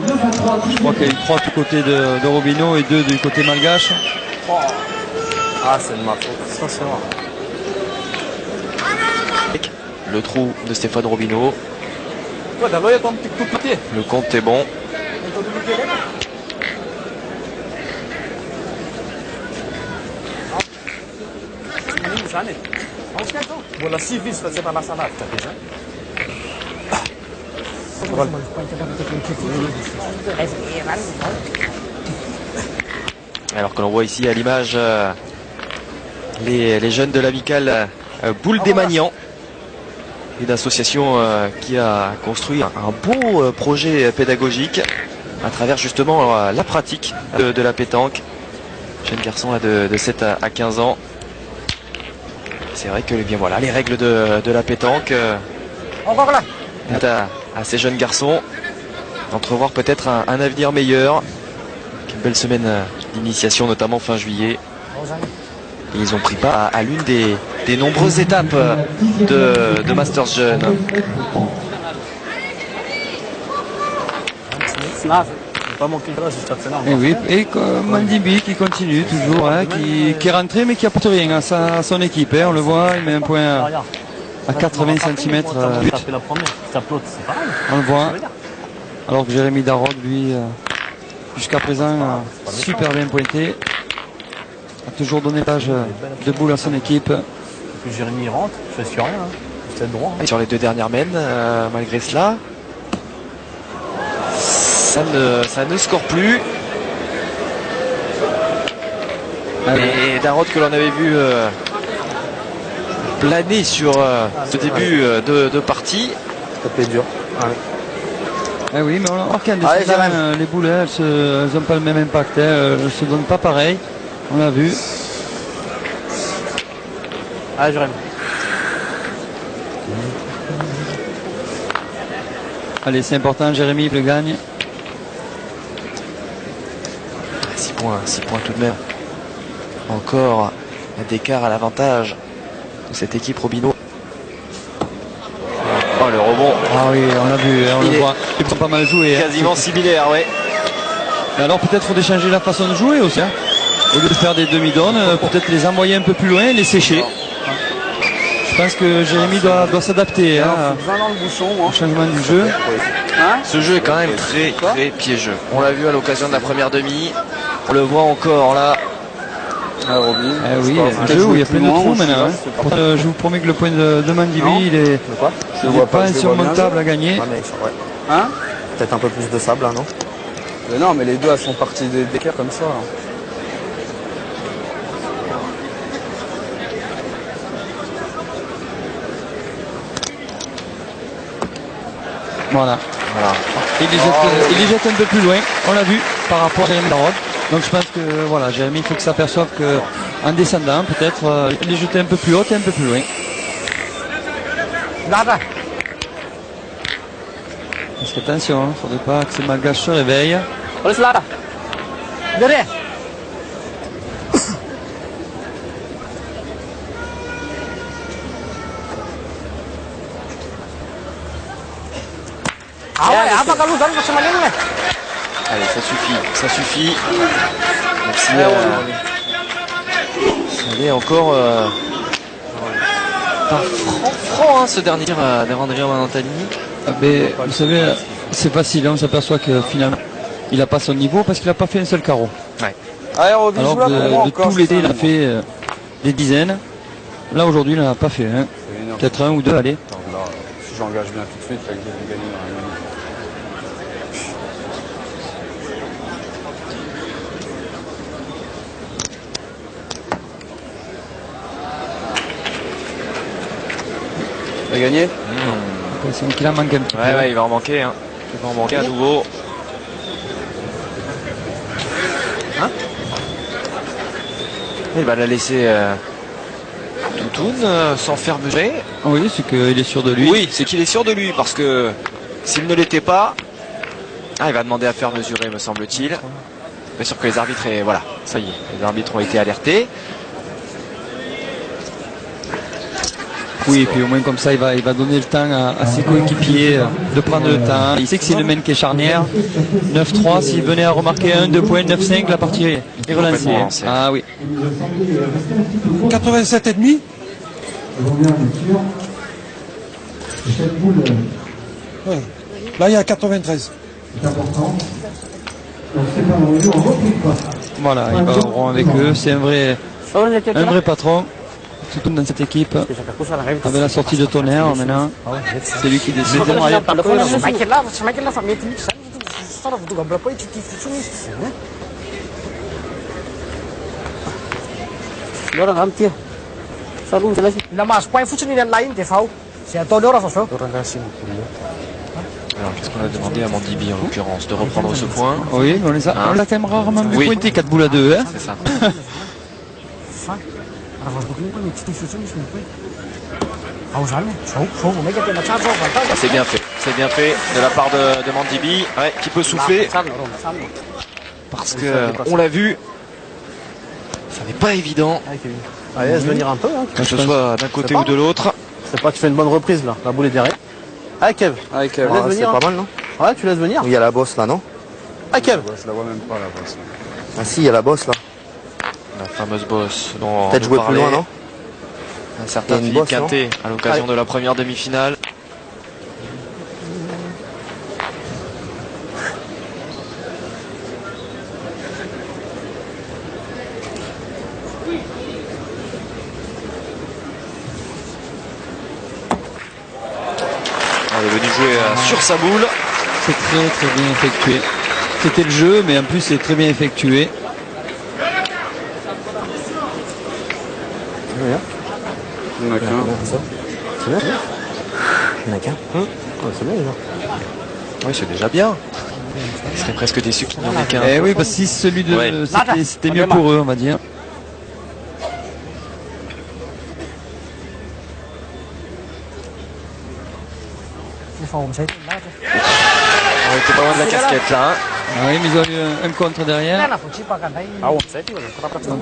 Je crois qu'il y a eu 3 du côté de Robineau et 2 du côté Malgache. Ah, c'est de ma faute. Ça, c'est vrai. Le trou de Stéphane Robineau. Le compte est bon. Alors que l'on voit ici à l'image les jeunes de l'amicale Boule des Magnans, une association qui a construit un beau projet pédagogique à travers justement la pratique de la pétanque. Jeune garçon de 7 à 15 ans. C'est vrai que bien voilà, les règles de la pétanque permettent à ces jeunes garçons d'entrevoir peut-être un avenir meilleur. Une belle semaine d'initiation, notamment fin juillet. Et ils ont pris part à l'une des nombreuses étapes de Masters Jeunes. Et oui, et Mandibi qui continue toujours, hein, qui est rentré mais qui apporte rien à son équipe. Hein, on le voit, il met un point à 80 cm. On le voit. Alors que Jérémy Darod, lui, jusqu'à présent, super bien pointé. A toujours donné l'âge de boule à son équipe. Jérémy rentre, je suis rien. Hein. C'est droit. Et sur les 2 dernières mènes, malgré cela, ça ne score plus. Et Darod que l'on avait vu planer sur ce début de partie. C'était dur. Eh oui, mais on remarque qu'en descendant, les boulets, elles n'ont pas le même impact. Hein, elles ne se donnent pas pareil. On l'a vu. Allez, Jérémy. Allez, c'est important, Jérémy le gagne. 6 points tout de même. Encore d'écart à l'avantage de cette équipe Robineau. Oh, le rebond. Ah oui, on l'a vu, on le voit. Ils sont pas mal joués. Quasiment similaire, ouais. Et alors peut-être faudrait changer la façon de jouer aussi. Hein. Au lieu de faire des demi-donnes, peut-être les envoyer un peu plus loin, les sécher. Je pense que Jérémy doit s'adapter au changement du jeu. Ce jeu est quand même très piégeux. On l'a vu à l'occasion de la première demi. On le voit encore là. Oui, un jeu où il y a plein de trous maintenant. Hein. Je vous promets que le point de Mandibi, il est pas insurmontable à gagner. Hein? Peut-être un peu plus de sable, hein, non? Mais non, mais les deux elles sont parties d'équerre comme ça. Là. Voilà. Il les jette un peu plus loin, on l'a vu, par rapport à Jérémy Darod. Donc je pense que voilà, Jérémy, il faut qu'il s'aperçoive qu'en descendant, peut-être, les jeter un peu plus haut et un peu plus loin. Parce que attention, il ne faudrait pas que ces Malgaches se réveillent. Allez, ça suffit. Merci. Allez, encore pas franc, hein, ce dernier tir d'Andrea Manantani. Mais vous savez, c'est facile, on s'aperçoit que finalement, il n'a pas son niveau parce qu'il n'a pas fait un seul carreau. Ouais. Alors de tout l'été, il a fait des dizaines. Là, aujourd'hui, il n'en a pas fait un. Peut-être un ou deux, allez. Là, si j'engage bien tout de suite, là, que j'ai gagné dans la minute. T'as gagné C'est qu'il en manque un petit peu. Ouais, il va en manquer. Hein. Il va en manquer à nouveau. Il va la laisser Toutoun sans faire mesurer. Oui, c'est qu'il est sûr de lui. Oui, c'est qu'il est sûr de lui parce que s'il ne l'était pas, il va demander à faire mesurer, me semble-t-il. Bien sûr que les arbitres, voilà, ça y est, les arbitres ont été alertés. Oui, et puis au moins comme ça, il va donner le temps à ses coéquipiers de prendre le temps. Il sait que c'est une main qui est charnière. 9-3, s'il venait à remarquer 2 points, 9-5, la partie est relancée. Ah oui. 87,5. Ouais. Là, il y a 93. Voilà, il va au rond avec eux. C'est un vrai patron. Tout dans cette équipe. Avec la sortie de Tonnerre maintenant, c'est lui qui décide. Alors qu'est-ce qu'on a demandé à Mandibi en l'occurrence? De reprendre ce point. Oui, on l'a quand même rarement vu pointer 4 boules à 2. Hein. C'est ça. C'est bien fait. C'est bien fait de la part de Mandibi, qui peut souffler. Parce que on l'a vu, ça n'est pas évident. Allez, laisse venir un peu. Hein. Que ce soit d'un côté ou de l'autre. C'est pas, tu fais une bonne reprise là. La boule est derrière. Allez, Kev. Allez, Kev. Laisse venir. C'est pas mal, non? Ouais, tu laisses venir. Il y a la bosse là, non? Allez, Kev. Je la vois même pas, la bosse. Ah si, il y a la bosse là. La fameuse bosse dont Peut-être jouer plus loin, non? Un certain Philippe Quintet à l'occasion de la première demi-finale. Il est venu jouer sur sa boule. C'est très bien effectué. C'était le jeu, mais en plus c'est très bien effectué. Il n'y en a qu'un. C'est bien. Il y en a qu'un. C'est bien déjà. Oui, c'est déjà bien. Je serais presque déçu qu'il n'y en ait qu'un. Eh oui, parce que si celui de c'était mieux pour eux, on va dire. On était pas loin de la casquette là. Hein. Ah oui, mais ils ont eu un contre derrière. Donc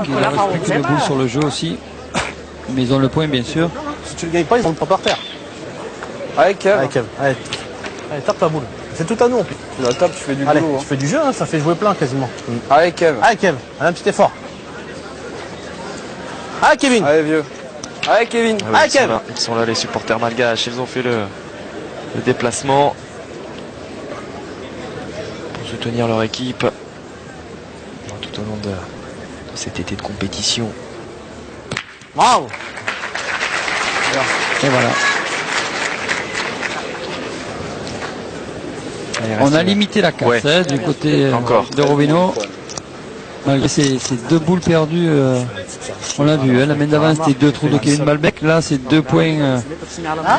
il ne reste plus que le boule sur le jeu aussi. Mais ils ont le point, bien sûr. Si tu le gagnes pas, ils sont pas par terre. Allez, Kev. Allez, Kev. Allez, tape ta boule. C'est tout à nous. Tu la tapes, tu fais du Allez, boulot. tu fais du jeu, hein, ça fait jouer plein quasiment. Allez, Kev. Allez, Kev. Allez, un petit effort. Allez, Kevin. Allez, vieux. Allez, Kevin. Allez, Kev. Ils sont là, les supporters malgaches. Ils ont fait le déplacement pour soutenir leur équipe tout au long de cet été de compétition. Wow. Et voilà. On a limité la casse du côté de Robino. Malgré ces 2 boules perdues, on l'a vu, la main d'avant c'était 2 trous de Kevin Malbec. Là c'est 2 points,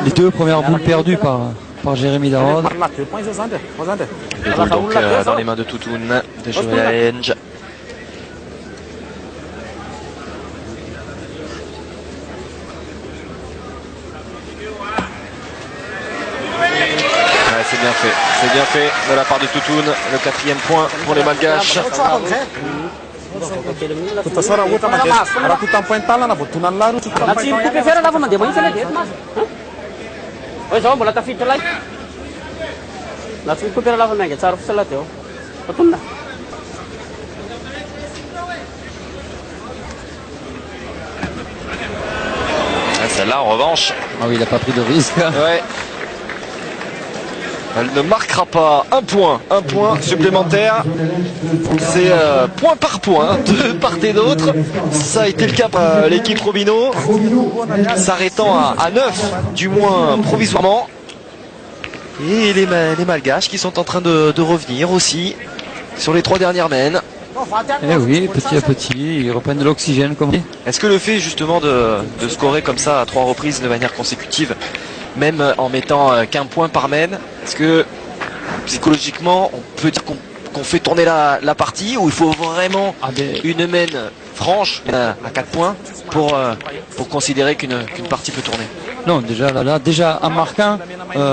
les 2 premières boules perdues par Jérémy Darod. Le ball donc dans les mains de Toutoun, de Joël Henge. C'est bien fait de la part de Toutoun, le 4e point pour les Malgaches. Celle-là, en revanche. Ah oui, il n'a pas pris de risque. Ouais. Elle ne marquera pas un point supplémentaire. C'est point par point, de part et d'autre. Ça a été le cas pour l'équipe Robino, s'arrêtant à 9, du moins provisoirement. Et les Malgaches qui sont en train de revenir aussi sur les 3 dernières mènes. Eh oui, petit à petit, ils reprennent de l'oxygène comme on dit. Est-ce que le fait justement de scorer comme ça à 3 reprises de manière consécutive, même en mettant qu'un point par mène, est-ce que psychologiquement on peut dire qu'on fait tourner la partie, ou il faut vraiment une mène franche à 4 points pour considérer qu'une partie peut tourner? Non, déjà en marquant,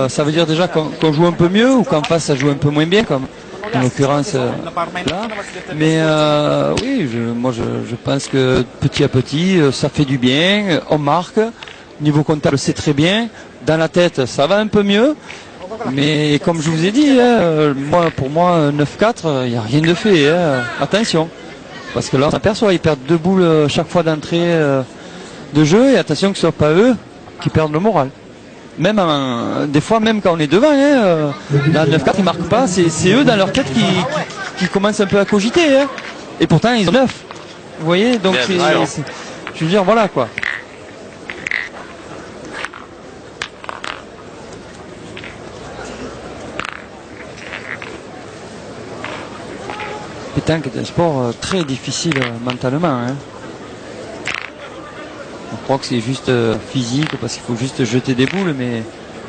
ça veut dire déjà qu'on joue un peu mieux, ou qu'en face ça joue un peu moins bien, comme en l'occurrence là. Mais oui, moi je pense que petit à petit ça fait du bien, on marque. Niveau comptable c'est très bien, dans la tête ça va un peu mieux, mais comme je vous ai dit, pour moi 9-4, il n'y a rien de fait, attention, parce que là on s'aperçoit ils perdent 2 boules chaque fois d'entrée de jeu, et attention que ce soit pas eux qui perdent le moral. Même des fois, même quand on est devant, dans 9-4 ils marquent pas, c'est eux dans leur tête qui commencent un peu à cogiter, et pourtant ils ont 9, vous voyez, donc je veux dire, voilà quoi. Pétanque est un sport très difficile mentalement. On croit que c'est juste physique parce qu'il faut juste jeter des boules, mais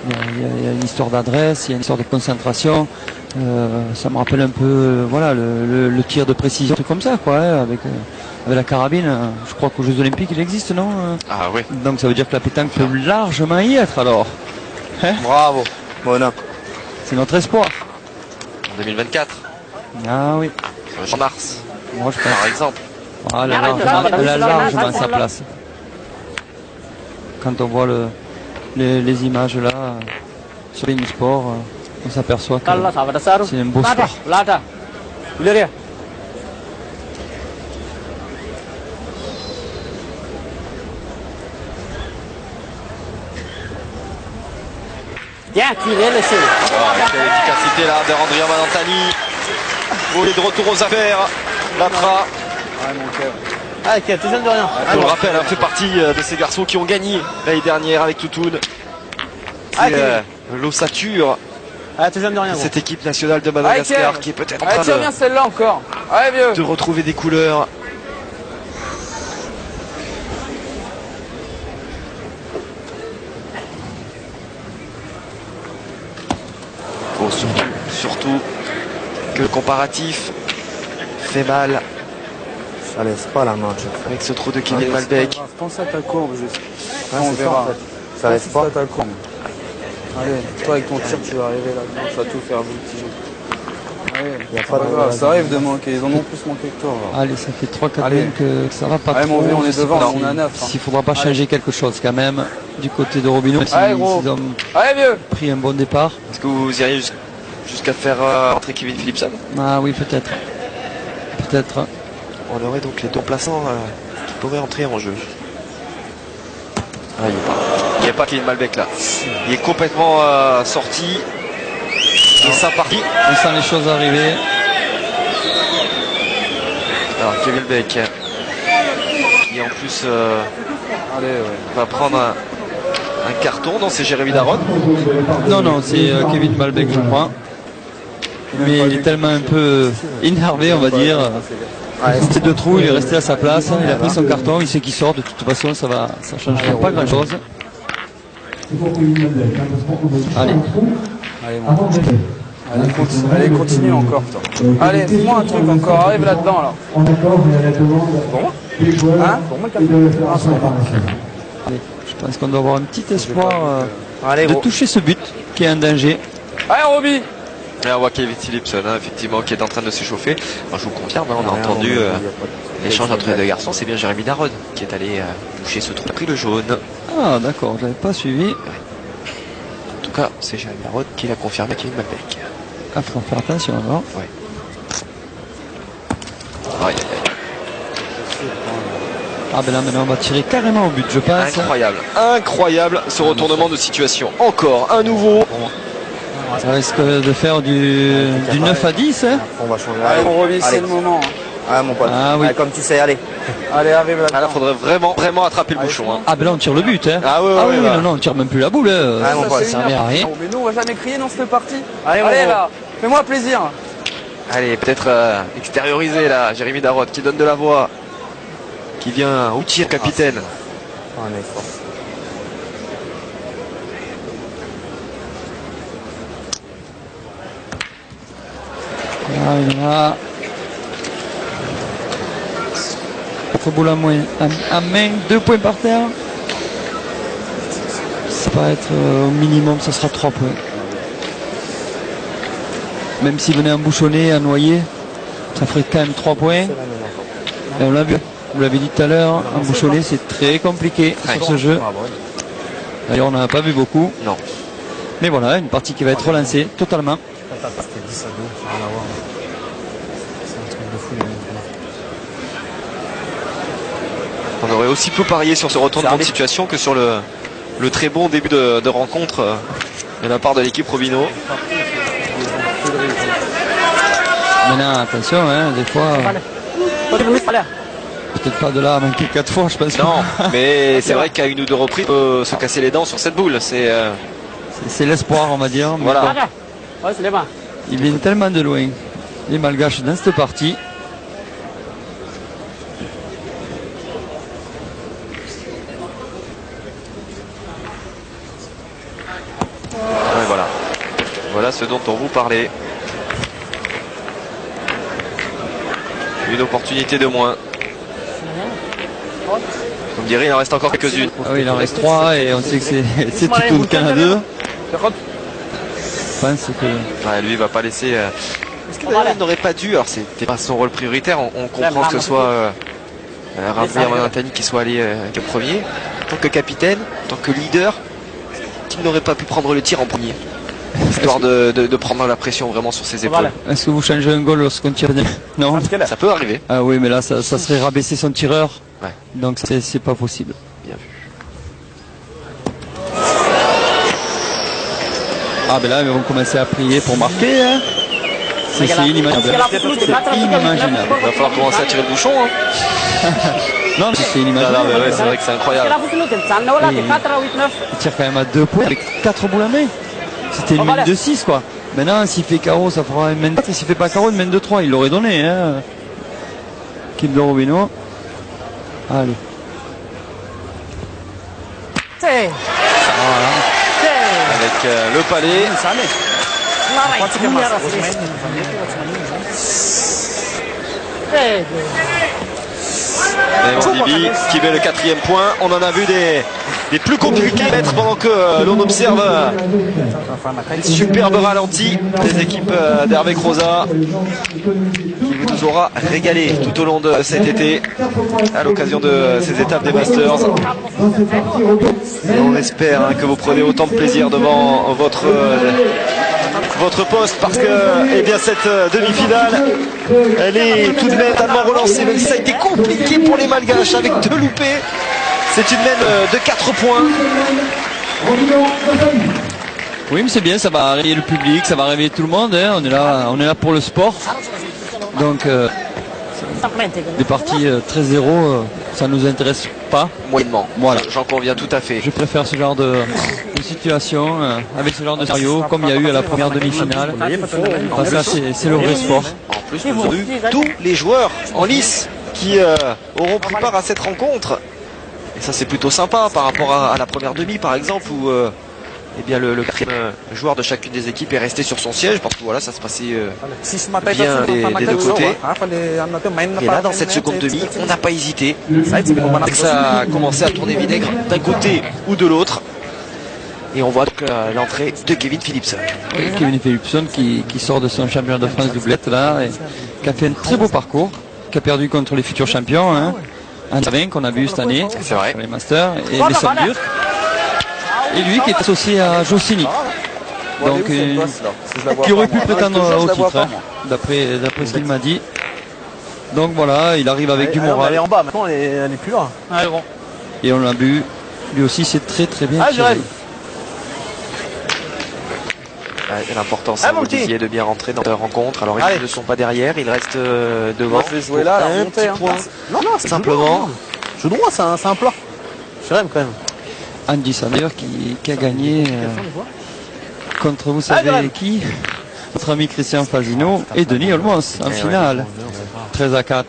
il y a une histoire d'adresse, il y a une histoire de concentration. Ça me rappelle un peu voilà, le tir de précision, tout comme ça, quoi, avec la carabine. Je crois qu'aux Jeux Olympiques il existe, non? Ah oui. Donc ça veut dire que la pétanque peut largement y être alors. Bravo. Bon, c'est notre espoir. En 2024. Ah oui. En mars. Moi, je pense. Par exemple. Elle a largement sa place. Quand on voit les images là sur les sport, on s'aperçoit que c'est un beau sport. Quelle efficacité là de Andrea Manantani. Voler de retour aux affaires. Latra. Qui a tout jeune de rien. Je le rappelle, fait partie de ces garçons qui ont gagné l'année dernière avec Toutoun. L'ossature. Tout jeune de rien. Cette équipe nationale de Madagascar qui est peut-être en train bien celle-là encore. de retrouver des couleurs. Oh, surtout que le comparatif fait mal. Ça laisse pas la main. Avec ce trou de Kevin Malbec. Pense à ta courbe, on verra. Ça laisse pas. Ta courbe. Allez, toi avec ton tir, tu vas arriver là-dedans, tu vas tout faire voltiger. Allez, pas grave, ça arrive de manquer, ils en ont plus manqué que toi. Alors. Allez, ça fait 3-4 minutes que ça va pas trop. Mon vieux, on est devant, on a 9. S'il faudra pas changer quelque chose quand même du côté de Robino, s'ils ont pris un bon départ. Est-ce que vous iriez jusqu'à faire entrer Kevin Philipson? Ah oui, peut-être. Peut-être. On aurait donc les deux remplaçants qui pourraient entrer en jeu. Ah, il n'y a pas Kevin Malbec là. Il est complètement sorti. Et ça partit. On sent les choses arriver. Alors Kevin Malbec qui en plus va prendre un carton. Non, c'est Jérémy Daron. Non, c'est Kevin Malbec, je crois. Mais il est tellement un peu énervé, on va dire. C'était 2 trous, il est resté à sa place, il a pris son carton, il sait qu'il sort, de toute façon ça changera pas grand chose. Allez. Allez, continue encore. Allez, fais-moi un truc encore, arrive là-dedans là. Pour moi Allez, je pense qu'on doit avoir un petit espoir de toucher ce but qui est un danger. Allez Roby. Et on voit Kevin Philipson, effectivement, qui est en train de s'échauffer. Alors, je vous confirme, on a entendu l'échange entre les deux garçons. C'est bien Jérémy Daron qui est allé toucher ce trou. Il a pris le jaune. Ah d'accord, je n'avais pas suivi. Ouais. En tout cas, c'est Jérémy Daron qui l'a confirmé à Kevin Malbec. Ah, faut faire attention alors. Ouais. Aïe, aïe, aïe. Ah ben là maintenant on va tirer carrément au but, je pense. Incroyable, incroyable ce retournement de situation. Encore un nouveau. Ça risque de faire du 9 à 10. Hein. On va changer. Allez, on revient, c'est le moment. Ah mon pote. Ah oui. Allez, comme tu sais, allez. Allez, arrive là. Ah là, faudrait vraiment attraper le bouchon. Hein. Ah ben là on tire le but. Hein. Ah ouais, oui, bah. non, on tire même plus la boule. Ah, mon pote, ça sert à rien. Mais nous, on va jamais crier dans cette partie. Allez, Allez là, fais-moi plaisir. Allez, peut-être extérioriser là, Jérémy Darotte qui donne de la voix, qui vient outiller le capitaine. Oh, on est fort. Voilà. Autre boule à main, 2 points par terre. Ça va être au minimum, ça sera 3 points. Même s'il venait embouchonner, à noyer, ça ferait quand même 3 points. Et on l'a vu, vous l'avez dit tout à l'heure, embouchonner c'est très compliqué sur ce jeu. D'ailleurs on n'en a pas vu beaucoup. Non. Mais voilà, une partie qui va être relancée totalement. On aurait aussi peu parié sur ce retournement de situation que sur le très bon début de rencontre de la part de l'équipe Robino. Maintenant attention, hein, des fois, peut-être pas de là à manquer 4 fois, je pense. Non, mais c'est vrai qu'à une ou deux reprises, on peut se casser les dents sur cette boule. C'est l'espoir, on va dire. Mais voilà. bon, ils viennent tellement de loin, les Malgaches, dans cette partie. Ouais, voilà. Voilà ce dont on vous parlait. Une opportunité de moins. Comme dirait, il en reste encore quelques-unes. Ah oui, il en reste 3 et on sait que c'est Tito de Canada. Je pense que... Ouais, lui, il va pas laisser... Est-ce que d'ailleurs, il n'aurait pas dû... Alors, c'était pas son rôle prioritaire. On comprend que ce soit Raphaël Manantani qui soit allé avec le premier. En tant que capitaine, en tant que leader, qu'il n'aurait pas pu prendre le tir en premier. Histoire de prendre la pression vraiment sur ses épaules. Est-ce que vous changez un goal lorsqu'on tire bien? Non. Ça peut arriver. Ah oui, mais là, ça serait rabaisser son tireur. Ouais. Donc, c'est pas possible. Bien vu. Ah ben là, ils vont commencer à prier pour marquer. Hein. C'est inimaginable. C'est inimaginable. Il va falloir commencer à tirer le bouchon. Hein. Non, mais c'est inimaginable. Ouais, c'est vrai que c'est incroyable. Il tire quand même à 2 points avec 4 boules à main. C'était une main de 6 quoi. Maintenant, s'il fait carreau, ça fera une main de 4. Et s'il fait pas carreau, une main de 3. Il l'aurait donné. Hein. Kim de Robino. Allez. Voilà. Avec le palais. Et bon, Bibi qui met le 4e point. On en a vu des plus compliqués à mettre pendant que l'on observe des superbes ralentis des équipes d'Hervé Croza qui nous aura régalé tout au long de cet été à l'occasion de ces étapes des Masters. Et on espère que vous prenez autant de plaisir devant votre poste parce que eh bien, cette demi-finale elle est tout de même totalement relancée, même si ça a été compliqué pour les Malgaches avec 2 loupés. C'est une mène de 4 points. Oui, mais c'est bien, ça va réveiller le public, ça va réveiller tout le monde. Hein. On est là pour le sport. Donc, des parties 13-0, ça nous intéresse pas. Moyennement. Voilà. J'en conviens tout à fait. Je préfère ce genre de situation, avec ce genre de scénario, comme il y a eu à la première demi-finale. Enfin, ça, c'est le vrai sport. En plus, nous avons eu tous les joueurs en lice qui auront pris part à cette rencontre. Et ça, c'est plutôt sympa par rapport à la première demi, par exemple, où eh bien, le 4e joueur de chacune des équipes est resté sur son siège parce que voilà, ça se passait bien des deux côtés. Et là, dans cette seconde demi, on n'a pas hésité. Ça a commencé à tourner vinaigre d'un côté ou de l'autre. Et on voit donc l'entrée de Kevin Philipson. Oui, Kevin Philipson qui sort de son championnat de France doublette là, et qui a fait un très beau parcours, qui a perdu contre les futurs champions. Hein. Un 20 qu'on a vu cette année sur les Masters et les Samburg. Et lui qui est associé à Josini. Donc qui aurait pu prétendre au titre, hein, d'après ce qu'il m'a dit. Donc voilà, il arrive avec du moral. Elle est en bas, maintenant elle est plus là. Allez, bon. Et on l'a vu. Lui aussi, c'est très très bien tiré. L'important, c'est vous disiez de bien rentrer dans la rencontre. Alors ils ne sont pas derrière, ils restent devant. Moi, je vais jouer là, un monter, petit hein. point. Non, c'est Simplement. Jeu droit, c'est un plat. Je rêve quand même. Andy Sander qui a gagné contre vous savez qui, notre ami Christian Fazino et Denis Olmos en finale. 13-4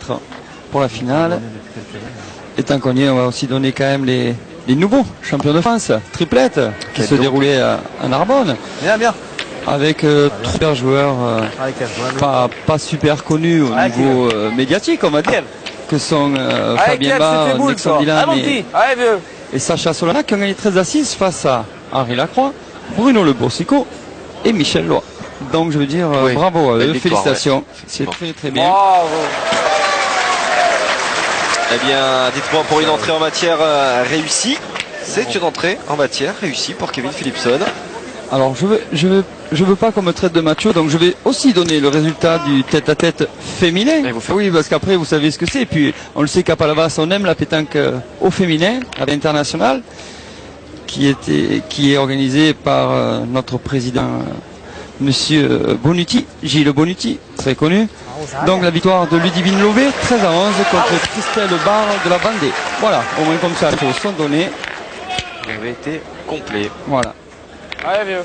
pour la finale. Étant connu, on va aussi donner quand même les nouveaux champions de France, triplette, qui se déroulait à Narbonne. Bien. Avec trois joueurs pas super connus au niveau médiatique, on va dire, que sont Fabien Barre, Nixon Dylan et Sacha Solana, qui ont gagné 13-6 face à Henri Lacroix, Bruno Le Boursico et Michel Loy. Donc je veux dire bravo à eux, félicitations, ouais. C'est très très bien. Bravo. Eh bien, dites-moi, pour une entrée en matière réussie, c'est une entrée en matière réussie pour Kevin Philipson. Alors je veux pas qu'on me traite de macho, donc je vais aussi donner le résultat du tête-à-tête féminin. Oui, parce qu'après vous savez ce que c'est. Et puis on le sait qu'à Palavas on aime la pétanque au féminin, à l'international, qui est organisé par notre président Monsieur Bonucci, Gilles Bonucci, très connu. Donc la victoire de Ludivine Lové, 13-11 contre Christelle Barre de la Vendée. Voilà, au moins comme ça, les choses sont données. Il avait été complet. Voilà. Allez, vieux.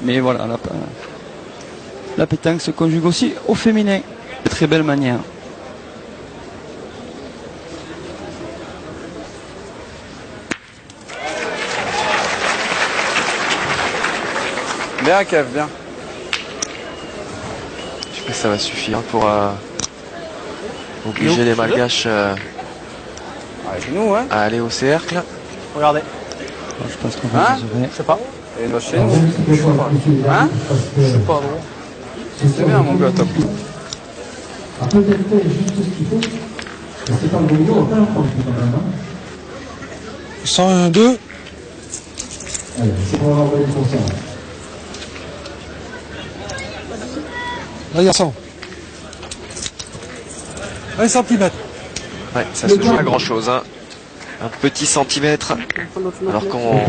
Mais voilà, la pétanque se conjugue aussi au féminin. De très belle manière. Bien, Kev, bien. Je pense que ça va suffire pour obliger les Malgaches Avec nous, hein. à aller au cercle. Regardez. Alors, je pense qu'on va mesurer. Je sais pas. Et nos chez nous. Hein? Je sais pas, non. C'est bien, mon gars, top. Après, peut-être juste ce qu'il faut. C'est pas le bon niveau, on peut en prendre quand même. 102. Allez, c'est pour avoir envoyé le concert. Là, il y a 100. Allez, 100 cm. Ouais, ça se joue à grand chose. Hein. Un petit centimètre. Alors qu'on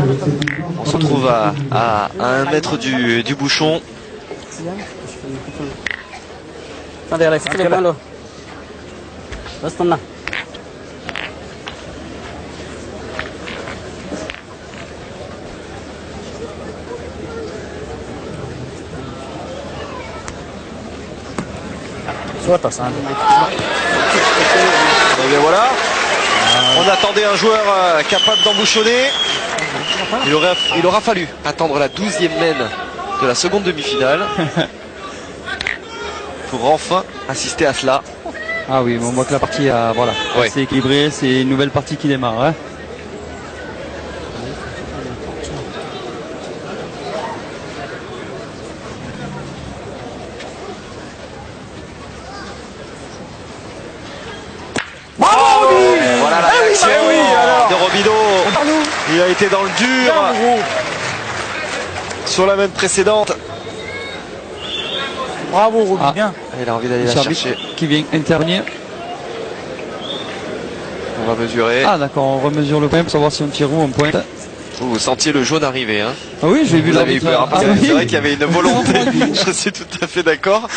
se trouve à 1 mètre du bouchon. Et bien voilà. On attendait un joueur capable d'embouchonner. Il aura fallu attendre la 12e mène de la seconde demi-finale pour enfin assister à cela. Ah oui, on voit que la partie c'est équilibré, c'est une nouvelle partie qui démarre. Hein. Voilà la réaction de Robido. Il a été dans le dur sur la main précédente. Bravo, Robido. Bien. Il a envie d'aller la chercher. Qui vient intervenir. On va mesurer. Ah d'accord, on remesure le point pour savoir si on tire où on pointe. Vous sentiez le jaune arriver. Hein. Ah oui, j'ai vu Vous avez eu peur. Ah, c'est vrai qu'il y avait une volonté. Je suis tout à fait d'accord.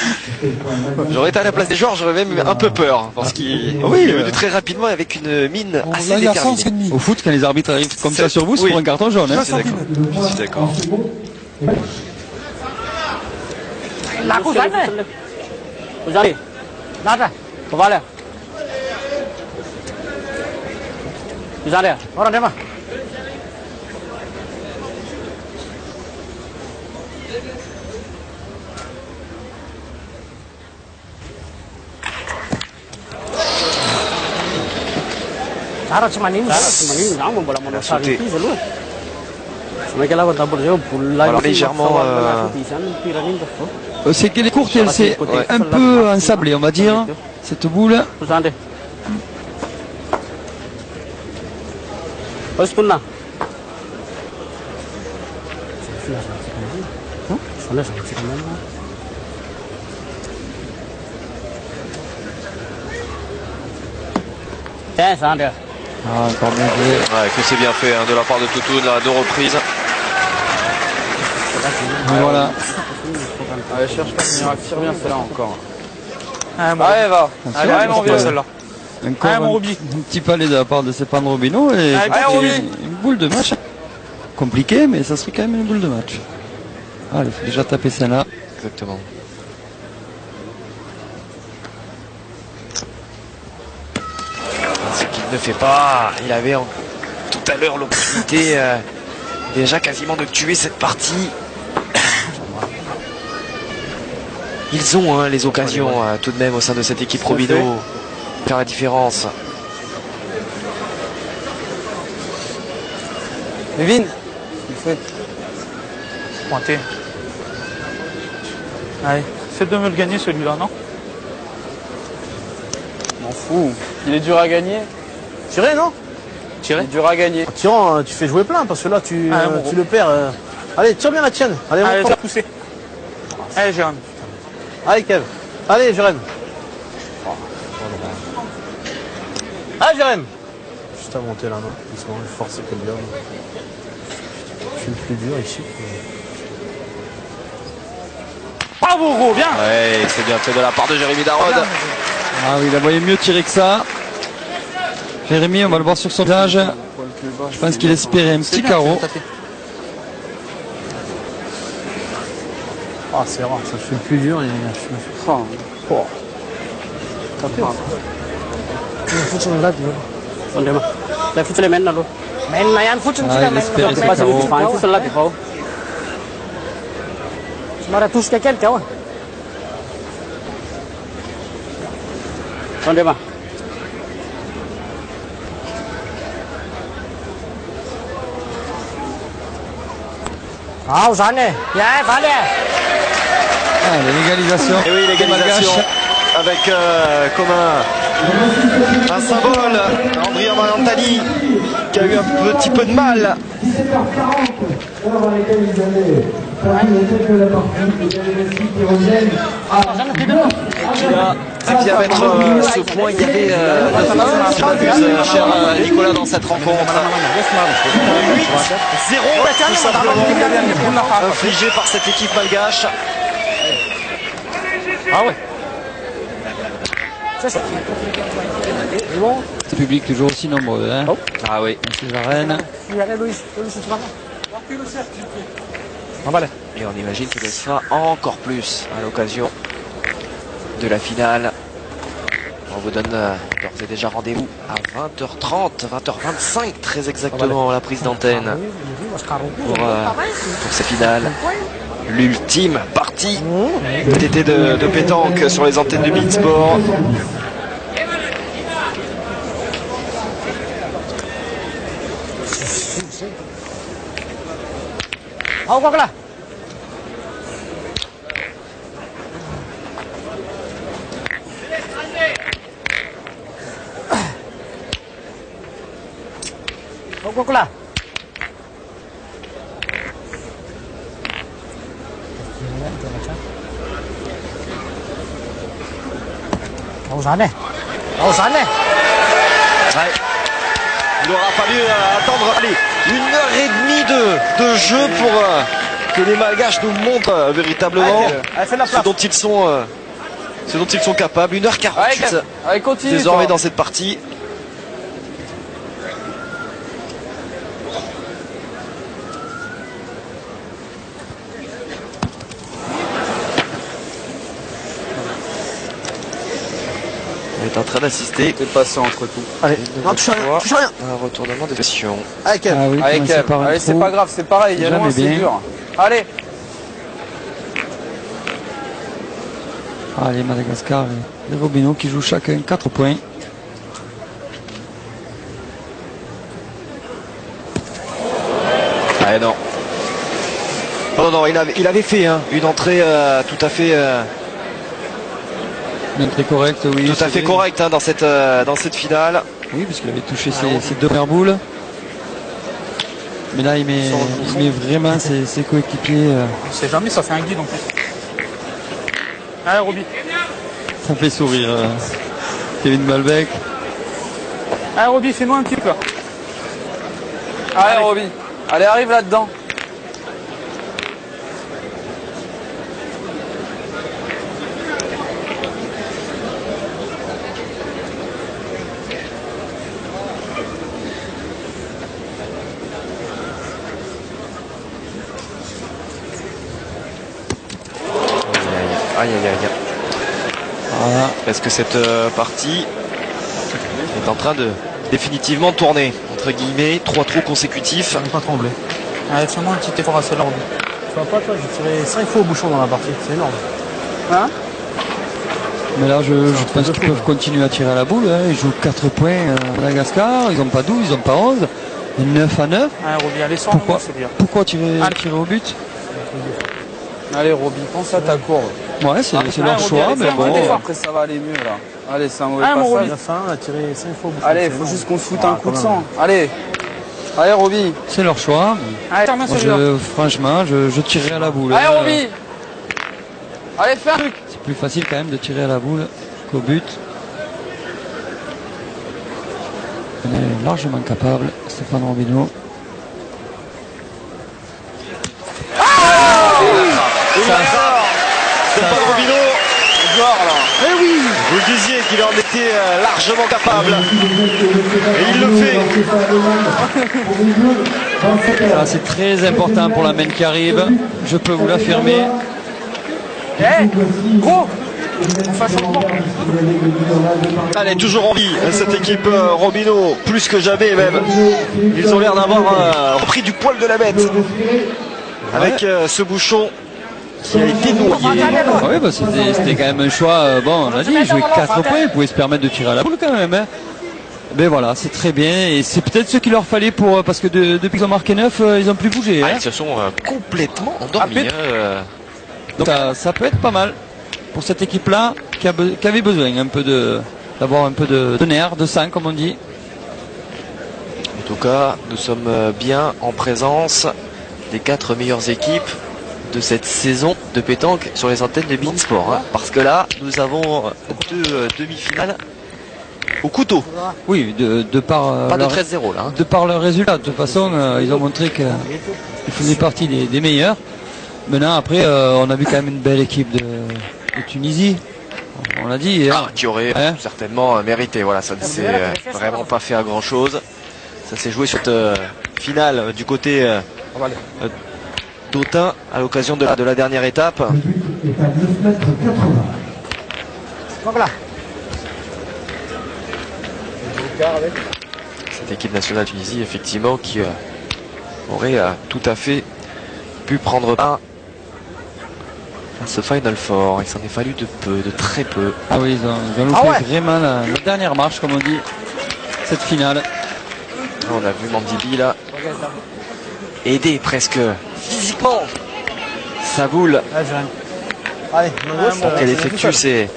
J'aurais été à la place des joueurs, j'aurais même un peu peur. Parce qu'il est venu très rapidement avec une mine assez Là, il y a 100, c'est déterminée. demi. Au foot, quand les arbitres arrivent comme ça sur vous, c'est pour un carton jaune. Hein. Je suis d'accord. Alors légèrement C'est qu'elle est courte et elle s'est un peu ensablée, on va dire, cette boule. Ah, encore bien joué. Ouais, que c'est bien fait hein, de la part de Toutoun, là, 2 reprises. Voilà. Allez, cherche pas, tire bien celle-là encore. Allez, va. Allez, mon vieux, celle-là. Encore un petit palais de la part de Stéphane Robineau et une boule de match. Compliqué, mais ça serait quand même une boule de match. Allez, il faut déjà taper celle-là. Exactement. Ce qu'il ne fait pas, il avait tout à l'heure l'opportunité déjà quasiment de tuer cette partie. Ils ont les occasions tout de même au sein de cette équipe Robineau faire la différence. Kevin, il fait Pointé. Allez, essaie de me le gagner celui-là, non? M'en fous. Il est dur à gagner. Tiré, non? Il est dur à gagner. En tirant, tu fais jouer plein parce que là, tu le perds. Allez, tire bien la tienne. Allez, on va pousser. Allez, Jérém. Allez, Kev. Allez, Jérém. Allez, Jérém. Juste à monter là, non? Doucement, je force que bien. Je suis le plus dur ici. Bravo, gros, bien. Ouais, c'est bien fait de la part de Jérémy Darod. Ah oui, il a voulu mieux tirer que ça. Jérémy, on va le voir sur son visage. Je pense qu'il espérait un petit carreau. Ah, c'est rare, ça fait le plus dur et je me fais. Oh. Tapé. Ah, il espérait ce carreau. Ah, l'égalisation. Et oui, l'égalisation avec comme un symbole Andrea Manantali qui a eu un petit peu de mal. 17h40, heure dans laquelle ils avaient perdu le tête de la partie. Ils avaient réussi Kérosène Qui vient mettre ce point. Il y avait si je m'abuse, cher Nicolas, dans cette rencontre. 8-0 tout simplement infligé par cette équipe malgache. Ah ouais. Ce public toujours aussi nombreux. Hein. Ah oui. Ces arènes. Et on imagine qu'il le sera encore plus à l'occasion de la finale. On vous donne d'ores et déjà rendez-vous à 20h30, 20h25 très exactement la prise d'antenne pour ces finales. L'ultime partie d'été de pétanque sur les antennes de Beansport. Ouais. Il aura fallu attendre 1h30 de jeu pour que les Malgaches nous montrent véritablement ce dont ils sont capables. 1h48 désormais dans cette partie. On est en train d'assister. T'es passé entre tout. Allez, non, touche rien. Un retournement de session. Allez, Kev. Ah oui, Allez, commencer Kev. par un Allez, c'est trou. pas grave, c'est pareil. Il y a Jamais loin, c'est bien. dur. Allez. Allez, Madagascar et les Robineau qui jouent chacun 4 points. Ah non. Oh non, il avait fait une entrée tout à fait Bien très correct, oui. tout à fait correcte dans cette finale. Oui, parce qu'il avait touché ses deux premières boules. Mais là, il met vraiment ses coéquipiers. On sait jamais, ça fait un guide en plus. Allez, Roby. Ça fait sourire Kevin Malbec. Allez, Roby, fais-nous un petit peu. Allez, Roby. Allez, arrive là-dedans. Aïe aïe aïe. Voilà. Est-ce que cette partie est en train de définitivement tourner? Entre guillemets, 3 trous consécutifs. Ne pas trembler. Allez, fais-moi un petit effort à celle-là, Roby. Tu vois pas, toi, j'ai tiré 5 fois au bouchon dans la partie. C'est énorme. Hein? Mais là, je pense qu'ils peuvent continuer à tirer à la boule. Hein. Ils jouent 4 points à Madagascar. Ils n'ont pas 12, ils n'ont pas 11. 9 à 9. Allez, Roby, allez, sors. Pourquoi tirer au but? Allez, Roby, pense à ta courbe. Ouais, c'est leur choix, mais bon. Après, ça va aller mieux, là. Allez, c'est un mauvais Mon passage. Roby. La fin, on a tiré 5 fois au bouchon. Allez, il faut juste qu'on se foute un coup de sang. Allez. Allez, Roby. C'est leur choix. Allez, Moi, franchement, je tirerai à la boule. Allez, Roby. Allez, fais un truc. C'est plus facile quand même de tirer à la boule qu'au but. On est largement capable, Stéphane Robineau. Stéphane Robineau. Eh oui! Vous le disiez qu'il en était largement capable. Et il le fait. Ça, c'est très important pour la main qui arrive. Je peux vous l'affirmer. Gros. On fait un changement. Elle est toujours en vie, cette équipe Robineau, plus que jamais même. Ils ont l'air d'avoir repris du poil de la bête. Avec ce bouchon qui a été noyé. Oui, bah c'était quand même un choix. Bon, on a dit, ils jouaient 4 points, ils pouvaient se permettre de tirer à la boule quand même. Hein. Mais voilà, c'est très bien. Et c'est peut-être ce qu'il leur fallait pour. Parce que depuis qu'ils ont marqué 9, ils n'ont plus bougé. Hein. Ils se sont complètement endormis. Donc ça peut être pas mal pour cette équipe-là qui avait besoin d'avoir un peu de nerfs, de sang, comme on dit. En tout cas, nous sommes bien en présence des 4 meilleures équipes de cette saison de pétanque sur les antennes de Beansport. Hein, parce que là, nous avons 2 demi-finales au couteau. Oui, de par pas de 13-0 là. Hein. De par leur résultat. De toute façon, ils ont montré qu'ils faisaient partie des meilleurs. Maintenant, après, on a vu quand même une belle équipe de Tunisie. On l'a dit. Ah, qui aurait certainement mérité. Voilà, ça ne s'est vraiment pas fait à grand chose. Ça s'est joué sur cette finale du côté d'Autun à l'occasion de la dernière étape. Le but est à 9 mètres 80. Voilà. Cette équipe nationale Tunisie, effectivement, qui aurait tout à fait pu prendre part à ce Final Four. Il s'en est fallu de peu, de très peu. Ah oui, ils ont loupé vraiment la dernière marche, comme on dit, cette finale. On a vu Mandibi là aider presque physiquement sa boule Allez, pour qu'elle effectue ces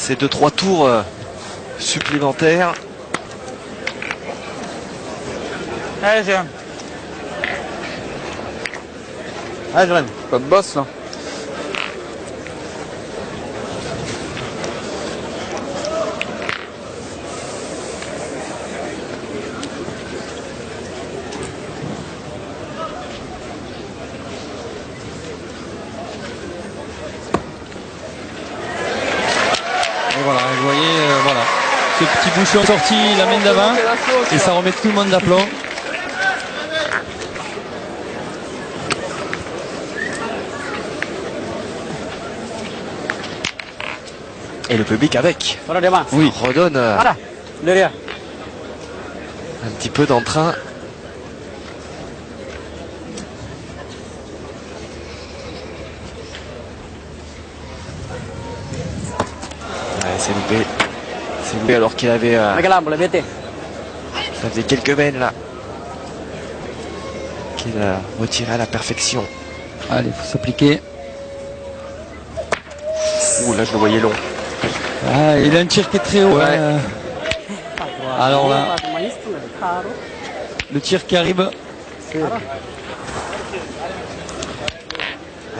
2-3 tours supplémentaires. Allez, Jérôme. Allez, Jérôme. Pas de boss là. Et voilà, vous voyez, voilà. Ce petit bouchon sorti, la main d'avant, et ça remet tout le monde d'aplomb. Et le public avec. Oui. Redonne un petit peu d'entrain. Ouais, c'est loupé. C'est loupé alors qu'il avait... ça faisait quelques mènes là. Qu'il a retiré à la perfection. Allez, il faut s'appliquer. Ouh, là je le voyais long. Ah, il a un tir qui est très haut. Ouais. Hein. Alors là, le tir qui arrive.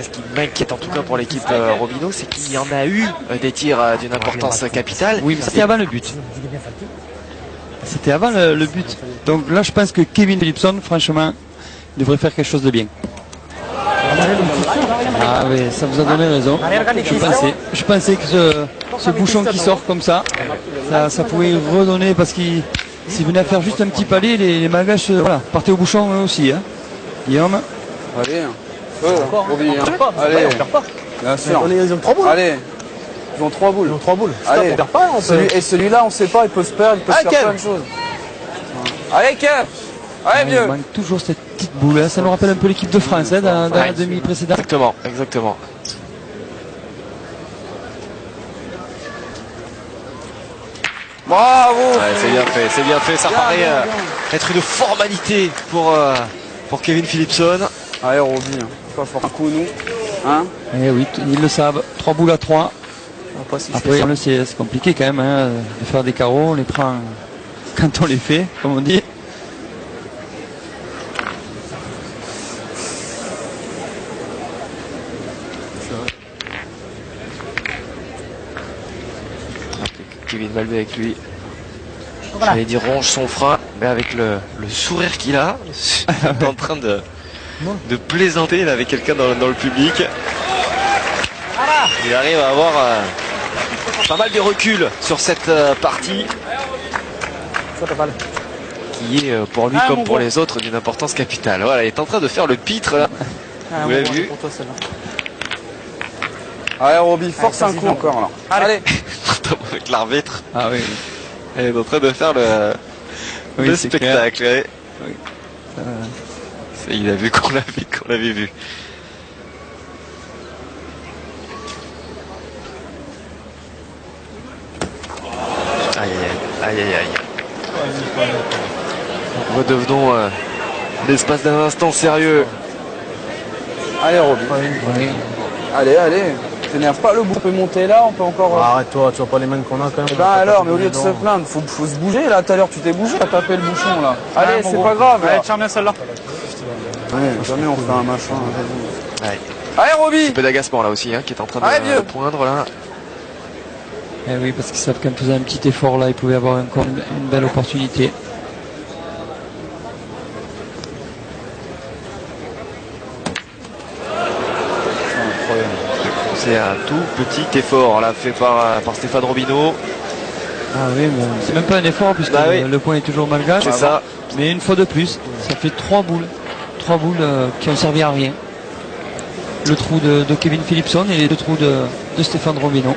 Ce qui m'inquiète en tout cas pour l'équipe Robineau, c'est qu'il y en a eu des tirs d'une importance capitale. Oui, mais c'était avant le but. C'était avant le but. Donc là, je pense que Kevin Philipson, franchement, devrait faire quelque chose de bien. Ah oui, ça vous a donné raison. Je pensais que ce bouchon qui sort comme ça pouvait redonner, parce qu'il s'il venait à faire juste un petit palais, les Malgaches voilà, partaient au bouchon eux aussi. Hein. Guillaume. Allez. Allez. Bien sûr. Ils ont 3 boules. Allez. Ils ont 3 boules. Ils ont 3 boules. Allez. Stop, pas, et celui-là, on sait pas, il peut se perdre, il peut se faire plein de choses. Allez, Kev. Allez, vieux. Il manque toujours cette petite boule. Hein. Ça nous rappelle un peu l'équipe de France hein, dans la demi précédente. Exactement. Bravo. Ouais, c'est bien fait. Ça paraît être une formalité pour Kevin Philipson. Allez, Roby, pas fort un coup, nous. Hein? Eh oui, ils le savent. 3 boules à 3. Après, on le sait, c'est compliqué quand même hein, de faire des carreaux. On les prend quand on les fait, comme on dit. Kevin Malbec avec lui. J'allais dire ronge son frein, mais avec le sourire qu'il a, il est en train de plaisanter là, avec quelqu'un dans le public. Il arrive à avoir pas mal de recul sur cette partie qui est pour lui comme pour les autres d'une importance capitale. Voilà, il est en train de faire le pitre là. Vous l'avez vu? Allez, Roby, force un coup encore là. Allez. Avec l'arbitre. Ah oui. Elle est en train de faire le spectacle. Oui. Il a vu qu'on l'avait vu. Aïe. Redevenons l'espace d'un instant sérieux. Allez, Roby. Oui. Allez. T'énerve pas, le bout peut monter là, on peut encore... Arrête-toi, tu vois pas les mains qu'on a quand même. Eh ben alors, mais au lieu de se plaindre, faut se bouger là, tout à l'heure tu t'es bougé, t'as tapé le bouchon là. Allez, c'est pas grave. Allez, tiens bien celle-là. Ouais, jamais on fait un machin. Ouais. Allez, Roby. Un peu d'agacement là aussi, hein, qui est en train de poindre là. Eh oui, parce qu'ils savent qu'en faisant un petit effort là, ils pouvaient avoir encore une belle opportunité. C'est un tout petit effort là fait par Stéphane Robineau. Ah oui, mais c'est même pas un effort puisque le point est toujours malgache. C'est ça. Mais une fois de plus, ça fait 3 boules. 3 boules qui ont servi à rien. Le trou de Kevin Philipson et les 2 trous de Stéphane Robineau.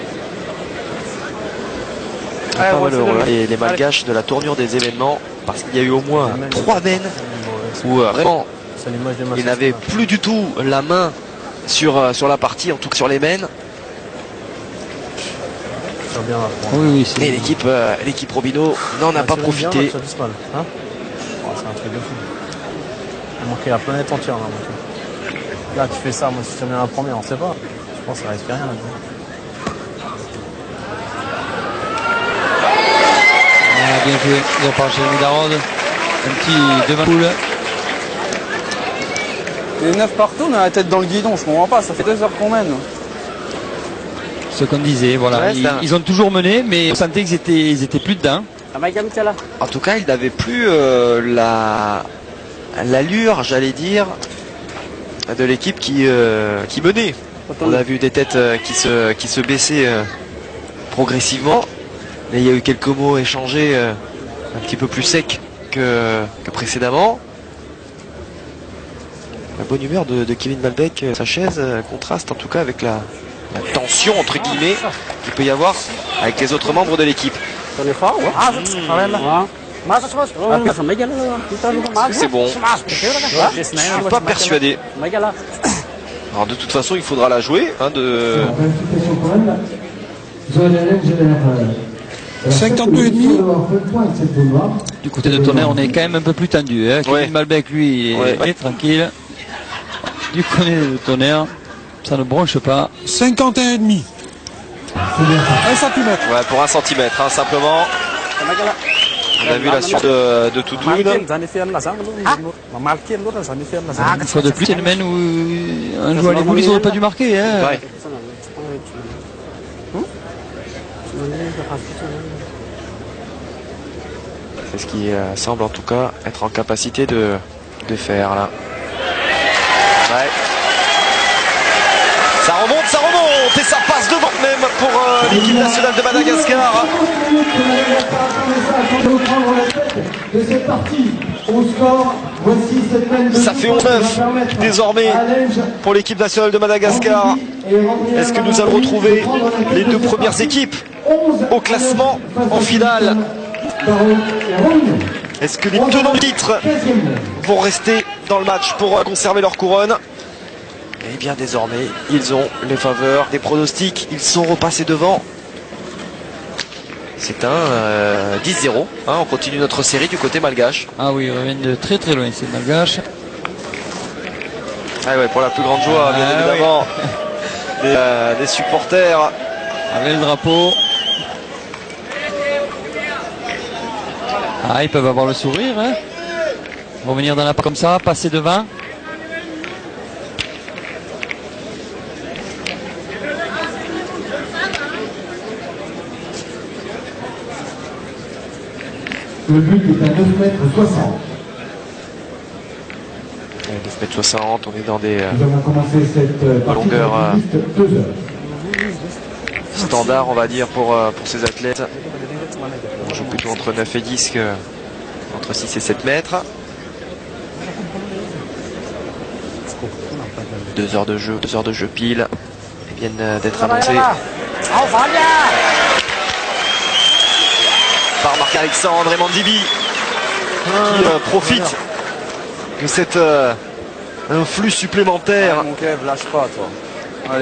Pas malheureux. Et les Malgaches de la tournure des événements, parce qu'il y a eu au moins 3 mènes où vraiment ils n'avaient plus du tout la main sur la partie, en tout cas sur les mènes. Oui, et l'équipe Robineau n'en a pas profité. C'est un truc de fou. Il a manqué la planète entière là. Là tu fais ça, moi si tu viens la première, on sait pas. Je pense que ça risque rien là. Bien joué, ils ont par Jérémy Darode. Un petit devant poule. Les 9 partout, on a la tête dans le guidon, je comprends pas, ça fait 2 heures qu'on mène. Ce qu'on disait, voilà. Ils ont toujours mené, mais on sentait qu'ils étaient plus dedans. En tout cas, ils n'avaient plus l'allure, j'allais dire, de l'équipe qui menait. On a vu des têtes qui se baissaient progressivement. Mais il y a eu quelques mots échangés un petit peu plus secs que précédemment. La bonne humeur de Kevin Malbec, sa chaise, contraste en tout cas avec la tension entre guillemets qu'il peut y avoir avec les autres membres de l'équipe. C'est bon. Je suis pas persuadé. Alors de toute façon, il faudra la jouer. 52,5. Du côté de Tonnerre, on est quand même un peu plus tendu. Hein. Kevin Malbec, lui, est tranquille. Du côté de Tonnerre, ça ne bronche pas. 51,5. 1 centimètre. Ouais, pour 1 centimètre, simplement. On a vu la suite de Toutoun. Une fois de plus, c'est une mène où un joueur les boules, ils n'auraient pas dû marquer. Hein. Ouais. C'est ce qui semble en tout cas être en capacité de faire là. Ouais. Ça remonte et ça passe devant même pour l'équipe nationale de Madagascar. Ça fait 11-9 désormais pour l'équipe nationale de Madagascar. Est-ce que nous allons retrouver les deux premières équipes au classement en finale? Est-ce que les tenants du titre vont rester dans le match pour conserver leur couronne? Eh bien désormais, ils ont les faveurs des pronostics. Ils sont repassés devant. C'est un 10-0. Hein, on continue notre série du côté malgache. Ah oui, ils reviennent de très très loin, c'est malgache. Ah ouais, pour la plus grande joie, bien évidemment, oui. des supporters. Avec le drapeau. Ah, ils peuvent avoir le sourire. Hein. Revenir dans la comme ça, passer devant. Le but est à 9,60 m. 9,60 m, on est dans des Nous avons commencé cette longueurs 2 heures. Standard, on va dire, pour ces athlètes. On joue plutôt entre 9 et 10 que entre 6 et 7 mètres. 2 heures de jeu pile. Ils viennent d'être annoncés par Marc-Alexandre et Mandibi qui profite de cet influx supplémentaire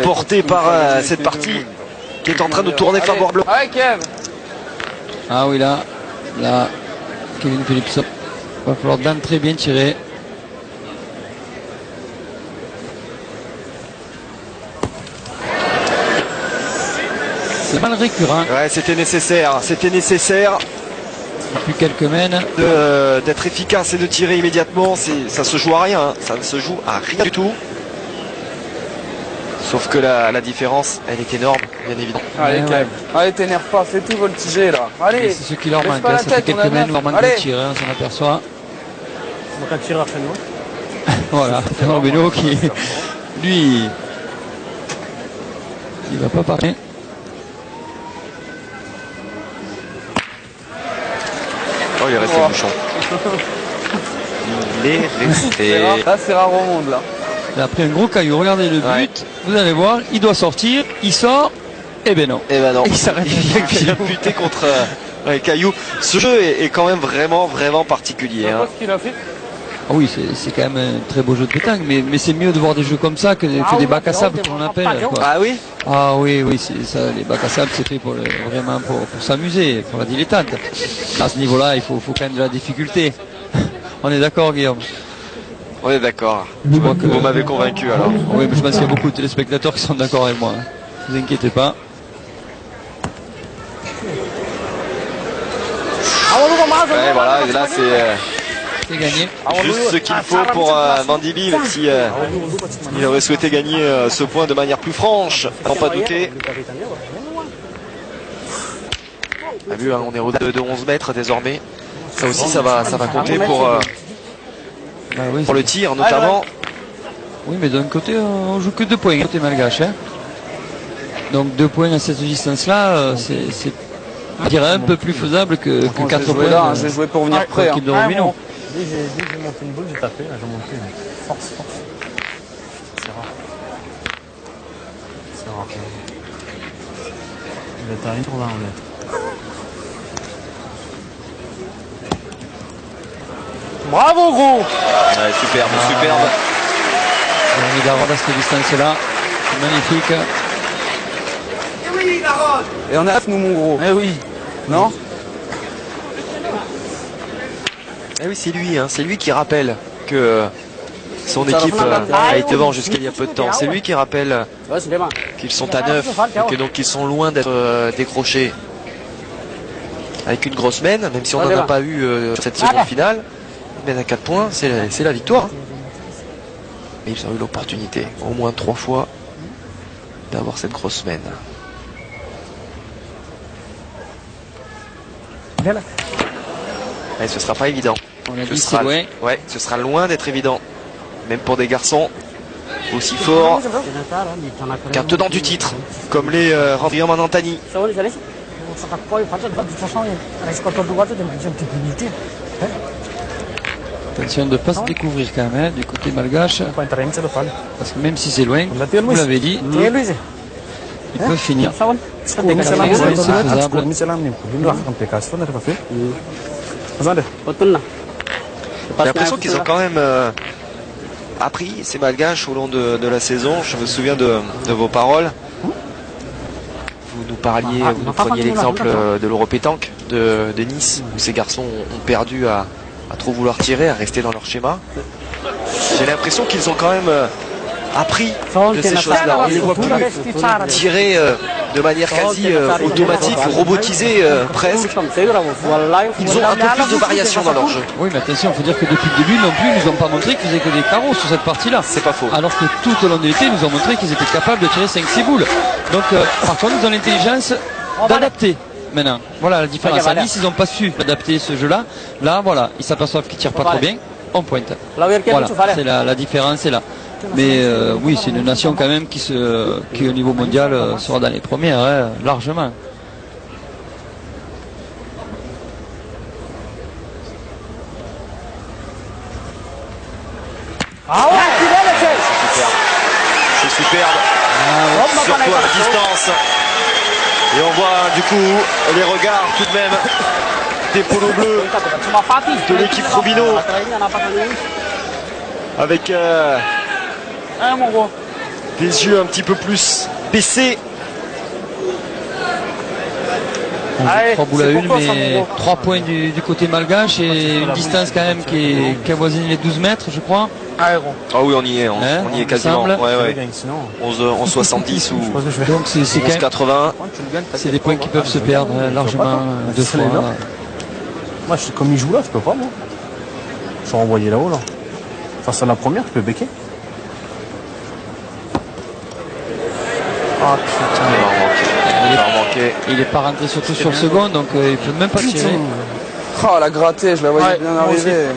porté par cette partie qui est en train de tourner favorablement. Ah oui, là, Kevin Philipson. Il va falloir d'entrée bien tirer. C'est mal récurrent. Ouais, c'était nécessaire. Depuis quelques mènes. D'être efficace et de tirer immédiatement, ça se joue à rien. Hein. Ça ne se joue à rien du tout. Sauf que la différence, elle est énorme, bien évidemment. Allez, ouais. Allez, t'énerve pas, fais tout voltiger là. Allez. C'est ce qui leur manque. Ça fait quelques mènes, leur manque de tir, hein, on s'en aperçoit. Donc un tireur chez nous. Voilà, Fernand Beno qui, lui, il va pas parler. Oh, il est resté bouchon. Il est resté. Là, c'est rare au monde là. Il a pris un gros caillou, regardez le but, ouais. Vous allez voir, il doit sortir, il sort, et ben non. Et ben non. Il s'arrête. Il vient buter contre un caillou. Ce jeu est quand même vraiment particulier. Hein. Ce qu'il a fait. Ah oui, c'est quand même un très beau jeu de pétanque, mais c'est mieux de voir des jeux comme ça que des bacs à sable, comme on appelle. Quoi. Ah oui. Ah oui, c'est ça, les bacs à sable, c'est fait vraiment pour s'amuser, pour la dilettante. À ce niveau-là, il faut quand même de la difficulté. On est d'accord, Guillaume? On est d'accord. Je crois que vous m'avez convaincu alors. Oui, mais je pense qu'il y a beaucoup de téléspectateurs qui sont d'accord avec moi. Hein. Ne vous inquiétez pas. Ouais, voilà, et là c'est gagné. Juste ce qu'il faut pour Mandibi, même si il aurait souhaité gagner ce point de manière plus franche, sans pas douter. On a vu, hein, on est au-delà de 11 mètres désormais. Ça aussi, ça va compter pour le tir notamment. Oui, mais d'un côté, on joue que 2 points côté malgache. Hein. Donc 2 points à cette distance-là, c'est je dirais un peu plus faisable que 4 points. Là, je vais jouer pour venir prêt. L'équipe de Romino. J'ai monté une boule, j'ai tapé, là j'ai monté une force. C'est rare. C'est rare. Il est à 1 pour 20 en net. Bravo gros. Ouais, superbe. On a envie d'avoir à cette distance-là. C'est magnifique. Et on a nous mon gros. Eh oui. Non? Eh oui, c'est lui qui rappelle que son équipe a été devant jusqu'à il y a peu de temps. C'est lui qui rappelle qu'ils sont à 9 et que donc ils sont loin d'être décrochés. Avec une grosse mène, même si on n'en a pas eu cette seconde finale, une mène à 4 points, c'est la victoire. Mais ils ont eu l'opportunité, au moins 3 fois, d'avoir cette grosse mène. Et ce sera pas évident. On a dit c'est loin. Ouais, ce sera loin d'être évident. Même pour des garçons aussi forts qu'un tenant du titre, comme les Randrian Manantani. Attention de ne pas se découvrir quand même du côté malgache. Parce que même si c'est loin, vous l'avez dit, il peut finir. J'ai l'impression qu'ils ont quand même appris ces malgaches au long de la saison. Je me souviens de vos paroles. Vous nous parliez, vous nous preniez l'exemple de l'Europétanque de Nice, où ces garçons ont perdu à trop vouloir tirer, à rester dans leur schéma. J'ai l'impression qu'ils ont quand même appris de ces choses-là. On ne les voit plus tirer de manière quasi automatique ou robotisée presque. Ils ont un peu plus de variation dans leur jeu. Oui, mais attention, il faut dire que depuis le début non plus, ils nous ont pas montré qu'ils faisaient que des carreaux sur cette partie-là. C'est pas faux. Alors que tout au long de l'été, ils nous ont montré qu'ils étaient capables de tirer 5-6 boules. Donc par contre, ils ont l'intelligence d'adapter. Maintenant, voilà la différence. À Nice, ils n'ont pas su adapter ce jeu-là. Là, voilà, ils s'aperçoivent qu'ils tirent pas trop bien. On pointe. Voilà, c'est la différence est là. Mais oui, c'est une nation quand même qui au niveau mondial sera dans les premières, hein, largement. C'est superbe. Surtout à distance. Et on voit du coup les regards tout de même des polos bleus de l'équipe Robino avec des yeux un petit peu plus baissés. 3 boules à 1, mais 3 points du côté malgache et une distance quand même qui avoisine les 12 mètres, je crois. Ah oui, on y est, on y est quasiment. Ouais, ouais. 11,70 ou 11,80. C'est des points qui peuvent se perdre largement deux fois. Moi, comme il joue là, je peux pas, moi. Je suis renvoyé là-haut, là. Face à la première, je peux becquer. Ah putain, il est pas rentré surtout sur le second, donc il peut même pas tirer. Oh, la grattée, je la voyais bien arriver.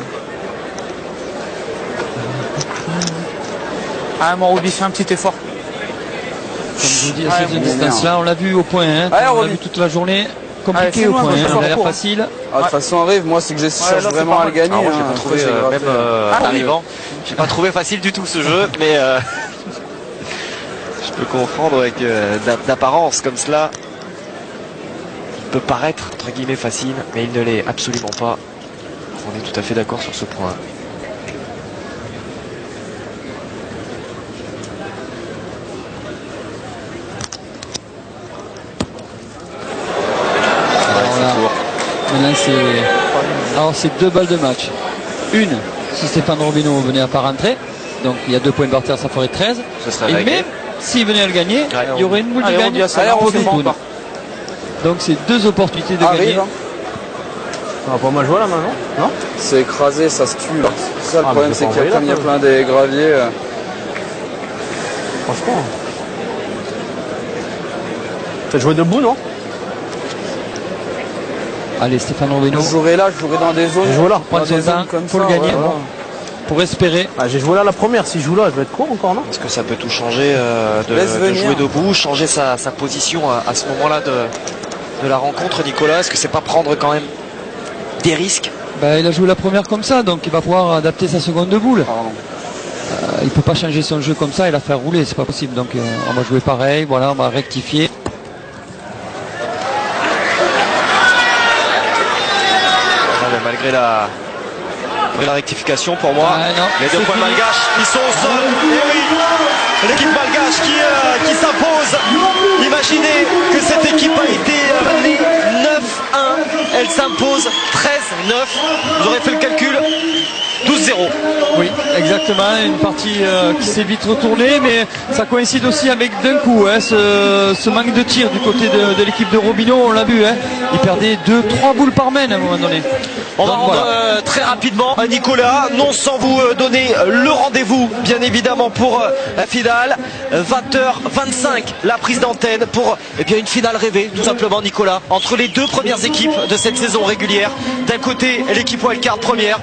Ah, Morobi fait un petit effort. Comme je vous dis, à cette distance-là, on l'a vu au point, hein, on l'a vu toute la journée. Compliqué au point, on a l'air facile. De toute façon, arrive, moi, c'est que je cherche vraiment à le gagner. J'ai pas trouvé, même en arrivant, j'ai pas trouvé facile du tout ce jeu, mais je peux comprendre avec d'apparence comme cela. Il peut paraître entre guillemets facile, mais il ne l'est absolument pas. On est tout à fait d'accord sur ce point. Maintenant, c'est 2 balles de match. Une, si Stéphane Robino venait à pas rentrer, donc il y a 2 points de parterre, ça ferait 13. Et même s'il venait à le gagner, il y aurait une boule de gagne. Donc c'est 2 opportunités de gagner. On va pas mal jouer là maintenant, non? C'est écrasé, ça se tue. C'est ça le problème, c'est qu'il y a plein des graviers. Franchement. T'as joué debout, non? Allez, Stéphane Robino. Je jouerai là, je jouerai dans des zones. Je joue là. Prendre son temps, faut le gagner. Voilà. Pour espérer. Ah, j'ai joué là la première, si je joue là, je vais être court encore, non? Est-ce que ça peut tout changer de jouer debout, changer sa position à ce moment-là de la rencontre, Nicolas? Est-ce que c'est pas prendre quand même des risques? Il a joué la première comme ça, donc il va pouvoir adapter sa seconde boule. Il peut pas changer son jeu comme ça et la faire rouler, c'est pas possible. Donc on va jouer pareil, voilà, on va rectifier. Malgré la rectification pour moi, les 2 points malgaches, ils sont au sol. Et oui, l'équipe malgache qui s'impose. Imaginez que cette équipe a été menée 9-1, elle s'impose 13-9. Vous aurez fait le calcul, 12-0. Oui, exactement, une partie qui s'est vite retournée, mais ça coïncide aussi avec d'un coup ce manque de tir du côté de l'équipe de Robino, on l'a vu, il perdait 2-3 boules par main à un moment donné. On va rendre très rapidement à Nicolas, non sans vous donner le rendez-vous, bien évidemment, pour la finale. 20h25, la prise d'antenne pour une finale rêvée, tout simplement, Nicolas, entre les deux premières équipes de cette saison régulière. D'un côté, l'équipe Wildcard première,